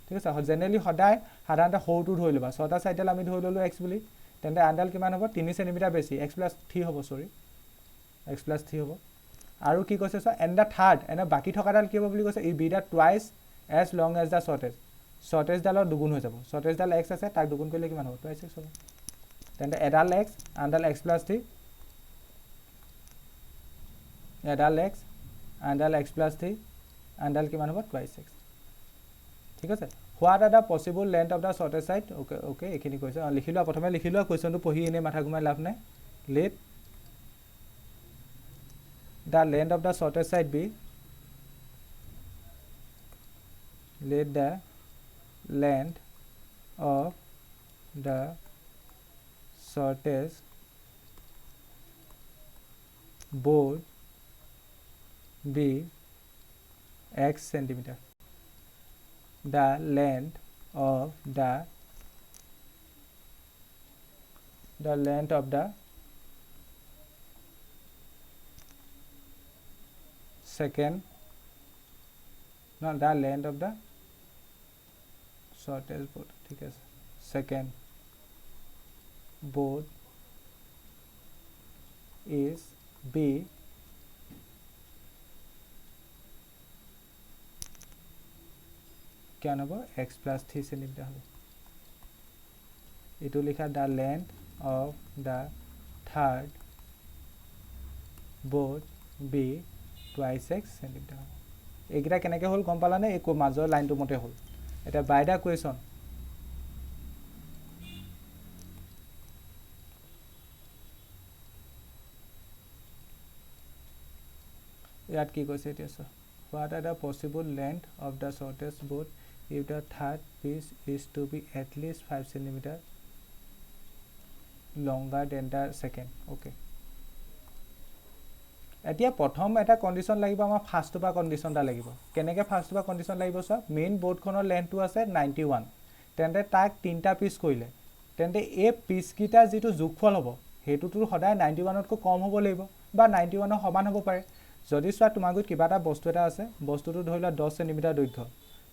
ঠিক আছে জেনেৰেলি সদায় সাধাৰণতে সৰুটো ধৰি লবা শৰ্টাৰ সাইডডাল আমি ধৰি ললো x বুলি তেন্তে আনডাল কিমান হ'ব 3 সেন্টিমিটাৰ বেছি x + 3 হ'ব সৰি x + 3 হ'ব আৰু কি কৈছে চোৱা এণ্ড দ্য থাৰ্ড এনে বাকী থকাডাল কি হ'ব বুলি কৈছে ই be the twice as long as the শ্বৰ্টেজডালৰ দুগুণ হৈ যাব শ্বৰ্টেজডাল এক্স আছে তাক দুগুণ কৰিলে কিমান হ'ব টুৱাইচ এক্স হ'ব তেন্তে এডাল এক্স আনডাল এক্স প্লাছ থ্ৰী এডাল এক্স আনডাল এক্স প্লাছ থ্ৰী আনডাল কিমান হ'ব টুৱাইচ এক্স ঠিক আছে what are the possible length of the shortage side okay okay এইখিনি কৈছে লিখি লোৱা প্ৰথমে লিখি লোৱা কুৱেশ্যনটো পঢ়ি এনেই মাথা ঘুমাই লাভ নাই late the length of the shortest side be let the length of the shortest board be x centimeter the length of the second no the length of the shortest board ঠিক আছে second board is b क्या হ'ব x plus 3 centimeter হ'ব এটো লিখা the length of the third board b twice x centimeter এইকেইটা কেনেকৈ হ'ল গম পালানে এই মাজৰ লাইনটো মতে হ'ল এটা বাই দা কুৱেশ্যন ইয়াত কি কৈছে এতিয়া চোৱা what are the possible length of the shortest board if the third piece is to be at least 5 centimeter longer than the second okay এতিয়া প্ৰথম এটা কন্ডিশন লাগিব আমাৰ ফাৰ্স্ট বা কন্ডিশনটা লাগিব কেনেকৈ ফাৰ্স্ট বা কন্ডিশন লাগিব সব মেইন বোৰ্ডখনৰ লেন্থটো আছে 91 তেন্তে তাক তিনটা পিচ কৰিলে তেন্তে এই পিচ কিটা যেটো যোগফল হ'ব হেতুটো সদায় 91 তকৈ কম হ'ব লাগিব বা 91 ৰ সমান হ'ব পাৰে যদি সোৱা তোমাগুত কিবা এটা বস্তু এটা আছে বস্তুটো ধৰিলা 10 সেন্টিমিটাৰ দৈৰ্ঘ্য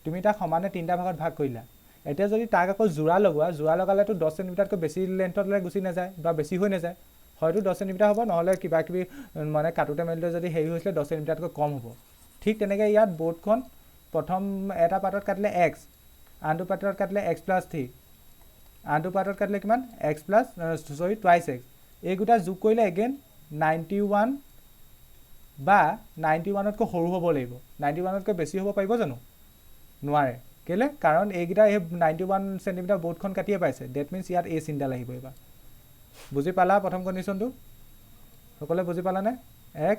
তুমি তা সমানে তিনটা ভাগত ভাগ কৰিলা এতিয়া যদি তাক আকৌ জোৰা লগালেতো 10 সেন্টিমিটাৰকৈ বেছি লেন্থতলৈ গুচি নাযায় বা বেছি হৈ নাযায় হয়তো 10 সেন্টিমিটাৰ হ'ব নহলে কিবা কিবি মানে কাটোতে মেলতে যদি হেৰি হৈছিলে 10 সেন্টিমিটাৰকৈ কম হ'ব ঠিক তেনেকৈ ইয়াত বোৰ্ডখন প্ৰথম এটা পাৰ্টত কাটিলে x আনটো পাৰ্টত কাটিলে x + 3 আনটো পাৰ্টত কাটিলে কিমান x + সৰি টুৱাইচ x এইগুটা যোগ কৰিলে এগেইন 91 বা 91 তকৈ সৰু হ'ব লাগিব 91 তকৈ বেছি হ'ব পাৰিব জানো নোৱাৰে কেলে কাৰণ এইগিটা এই 91 সেন্টিমিটাৰ বোৰ্ডখন কাটিয়ে পাইছে দ্যাট মিন্স ইয়াত a চিনডাল আহিব এবাৰ বুজি পালা প্ৰথম কন্ডিশনটো সকলে বুজি পালানে x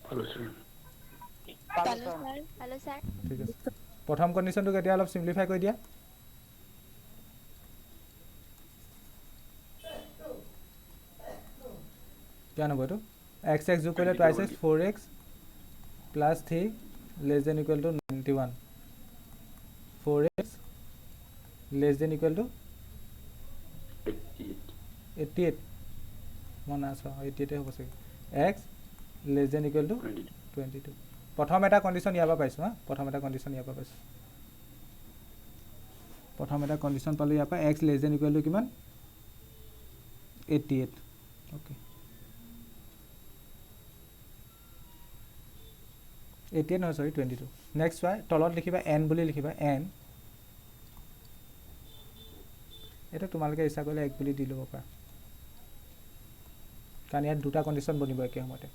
ভালো স্যাৰ Hello sir. ঠিক আছে প্ৰথম কন্ডিশনটো কেতিয়া অলপ সিম্পলিফাই কৰি দিয়া क्या नंबर तो x যোগ কৰিলে twice x 4x plus 3 less than equal to 91 4x less than equal to 88 মনে আছে 88 হ'ব সে x less than equal to 22 প্ৰথম এটা কন্ডিশন ইয়াবা পাইছো হা প্ৰথম এটা কন্ডিশন ইয়াবা পাইছো প্ৰথম এটা কন্ডিশন পালো ইয়াবা x less than equal to কিমান 88 okay 18 no sorry 22 next one তলত লিখিবা n বুলি লিখিবা n এটা তোমালকে ইচ্ছা কৰিলে এক বুলি দি লব পাৰা কাৰণ ইয়াত দুটা কন্ডিশন বনিব একে সময়তে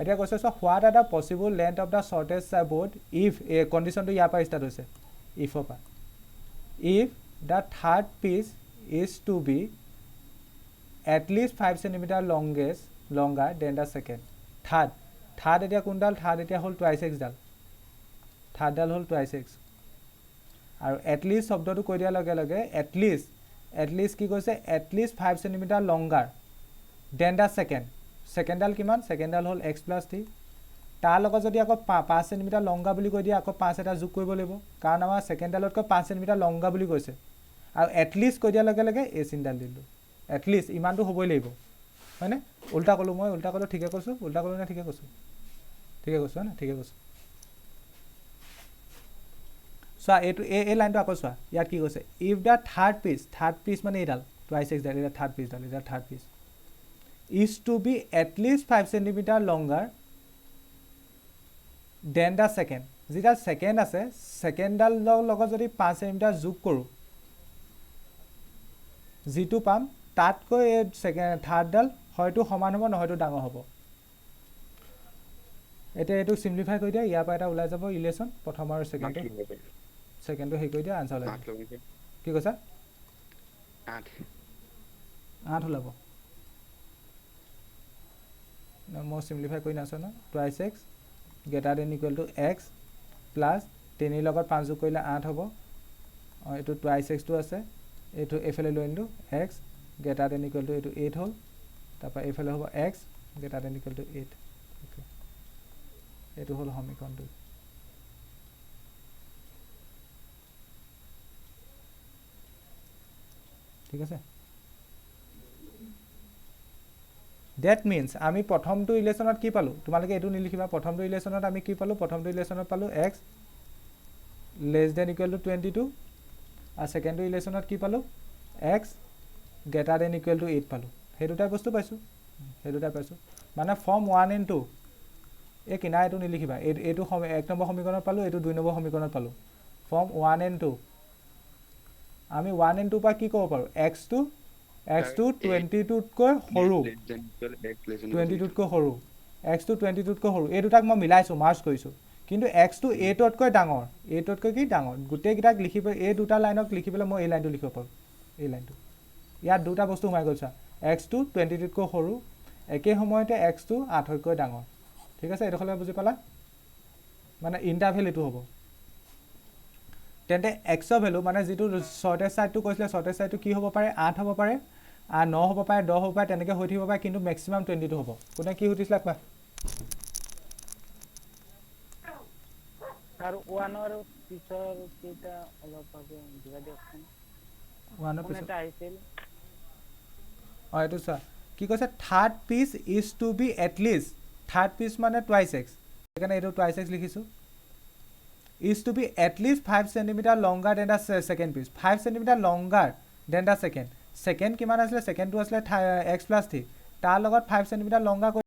এটা কৈছে so what are the possible length of the shortest board if a কন্ডিশনটো ইয়াৰ পৰা ষ্টাৰ্ট হৈছে if of if the third piece is to be at least 5 cm longer than the second third এতিয়া কোনডাল থাৰ্ড এতিয়া হল twice x ডাল থাৰ্ড ডাল হল twice x আৰু at least শব্দটো কৈ দিয়া লগে লগে at least কি কৈছে at least 5 cm longer than the second ডাল কিমান second ডাল হল x + 3 তাৰ লগত যদি আকৌ 5 cm longer বুলি কৈ দিয়া আকৌ 5 এটা যোগ কৰিব লাগিব কাৰণ আমাৰ second ডালতকৈ 5 cm longer বুলি কৈছে আৰু at least কৈ দিয়া লগে লগে a চিন ডাল দিলো at least ইমানটো হ'বই লাগিব হয়নে উল্টা কলো মই উল্টা কলো ঠিকে কৈছো উল্টা কলো না ঠিকে কৈছো না ঠিকে কৈছো সো এটো এই লাইনটো আকৌ সোৱা ইয়াত কি কৈছে if the third piece মানে এডাল twice x ডাল এটা third piece is to be at least 5 cm longer than the second যিডাল ছেকেণ্ড আছে ছেকেণ্ডডালৰ লগত যদি 5 চেণ্টিমিটাৰ যোগ কৰোঁ যিটো পাম তাতকৈ এই থাৰ্ডডাল হয়তো সমান হ'ব নহয়তো ডাঙৰ হ'ব এতিয়া এইটো চিম্পলিফাই কৰি দিয়া ইয়াৰ পৰা এটা ওলাই যাব ইলেশ্যন প্ৰথম আৰু ছেকেণ্ডটো হেৰি কৰি দিয়া আনচাৰ ওলাই কি কৈছা 8 ওলাব মই চিম্পলিফাই কৰি নাছোঁ ন twice x greater than equal to x plus 3 লগত 5 যোগ কৰিলে 8 হ'ব এইটো টুৱাইছ এক্সটো আছে এইটো এইফালে লৈ আনিলোঁ x greater than equal two এইটো 8 হ'ল তাৰপৰা এইফালে হ'ব x greater than equal to 8 okay এইটো হ'ল সমীকৰণটো ঠিক আছে ডেট মিনছ আমি প্ৰথমটো ইলেশ্যনত কি পালোঁ তোমালোকে এইটো নিলিখিবা প্ৰথমটো ইলেশ্যনত আমি কি পালোঁ প্ৰথমটো ইলেশ্যনত পালোঁ X less than equal to 22 আৰু ছেকেণ্ডটো ইলেশ্যনত কি পালোঁ X greater than equal to 8 পালোঁ সেই দুটাই বস্তু পাইছোঁ মানে ফৰ্ম 1 and 2 এই কিনাৰ এইটো নিলিখিবা এইটো 1 নম্বৰ সমীকৰণত পালোঁ এইটো 2 নম্বৰ সমীকৰণত পালোঁ ফৰ্ম 1 and 2 আমি 1 and 2 পৰা কি ক'ব পাৰোঁ এক্সটো 22তকৈ সৰু 22তকৈ সৰু এক্সটো 22তকৈ সৰু এই দুটাক মই মিলাইছোঁ মাৰ্চ কৰিছোঁ কিন্তু এক্সটো 8তকৈ ডাঙৰ 8তকৈ কি ডাঙৰ গোটেইকেইটাক লিখি এই দুটা লাইনক লিখি পেলাই মই এই লাইনটো লিখিব পাৰোঁ এই লাইনটো ইয়াত দুটা বস্তু সোমাই গৈছা এক্সটো 22তকৈ সৰু একে সময়তে এক্সটো 8তকৈ ডাঙৰ ঠিক আছে এইডোখৰলৈ বুজি পালা মানে ইণ্টাৰভেল এইটো হ'ব তেন্তে এক্সৰ ভেলু মানে যিটো শ্বৰ্টেষ্ট ছাইডটো কৈছিলে শ্বৰ্টেষ্ট ছাইডটো কি হ'ব পাৰে 8 হ'ব পাৰে 9 হ'ব পাৰে 10 হ'ব পাৰে তেনেকৈ হৈ থাকিব পাৰে কিন্তু মেক্সিমাম 22 হ'ব কোনে কি সুধিছিলা কোৱা আৰু 1 আৰু পিছৰ কেইটা অলপ ভাবে বুজাই দিয়কচোন 1 পিছত এটা আহিছিল এইটো চোৱা কি কৈছে third piece is to be at least third piece মানে টুৱাইছ এক্স সেইকাৰণে এইটো টুৱাইছ এক্স লিখিছোঁ is to be at least 5 centimeter longer than the second piece 5 centimeter longer than the second কিমান আছিলে second টো আছিলে x plus 3 তাৰ লগত 5 centimeter longer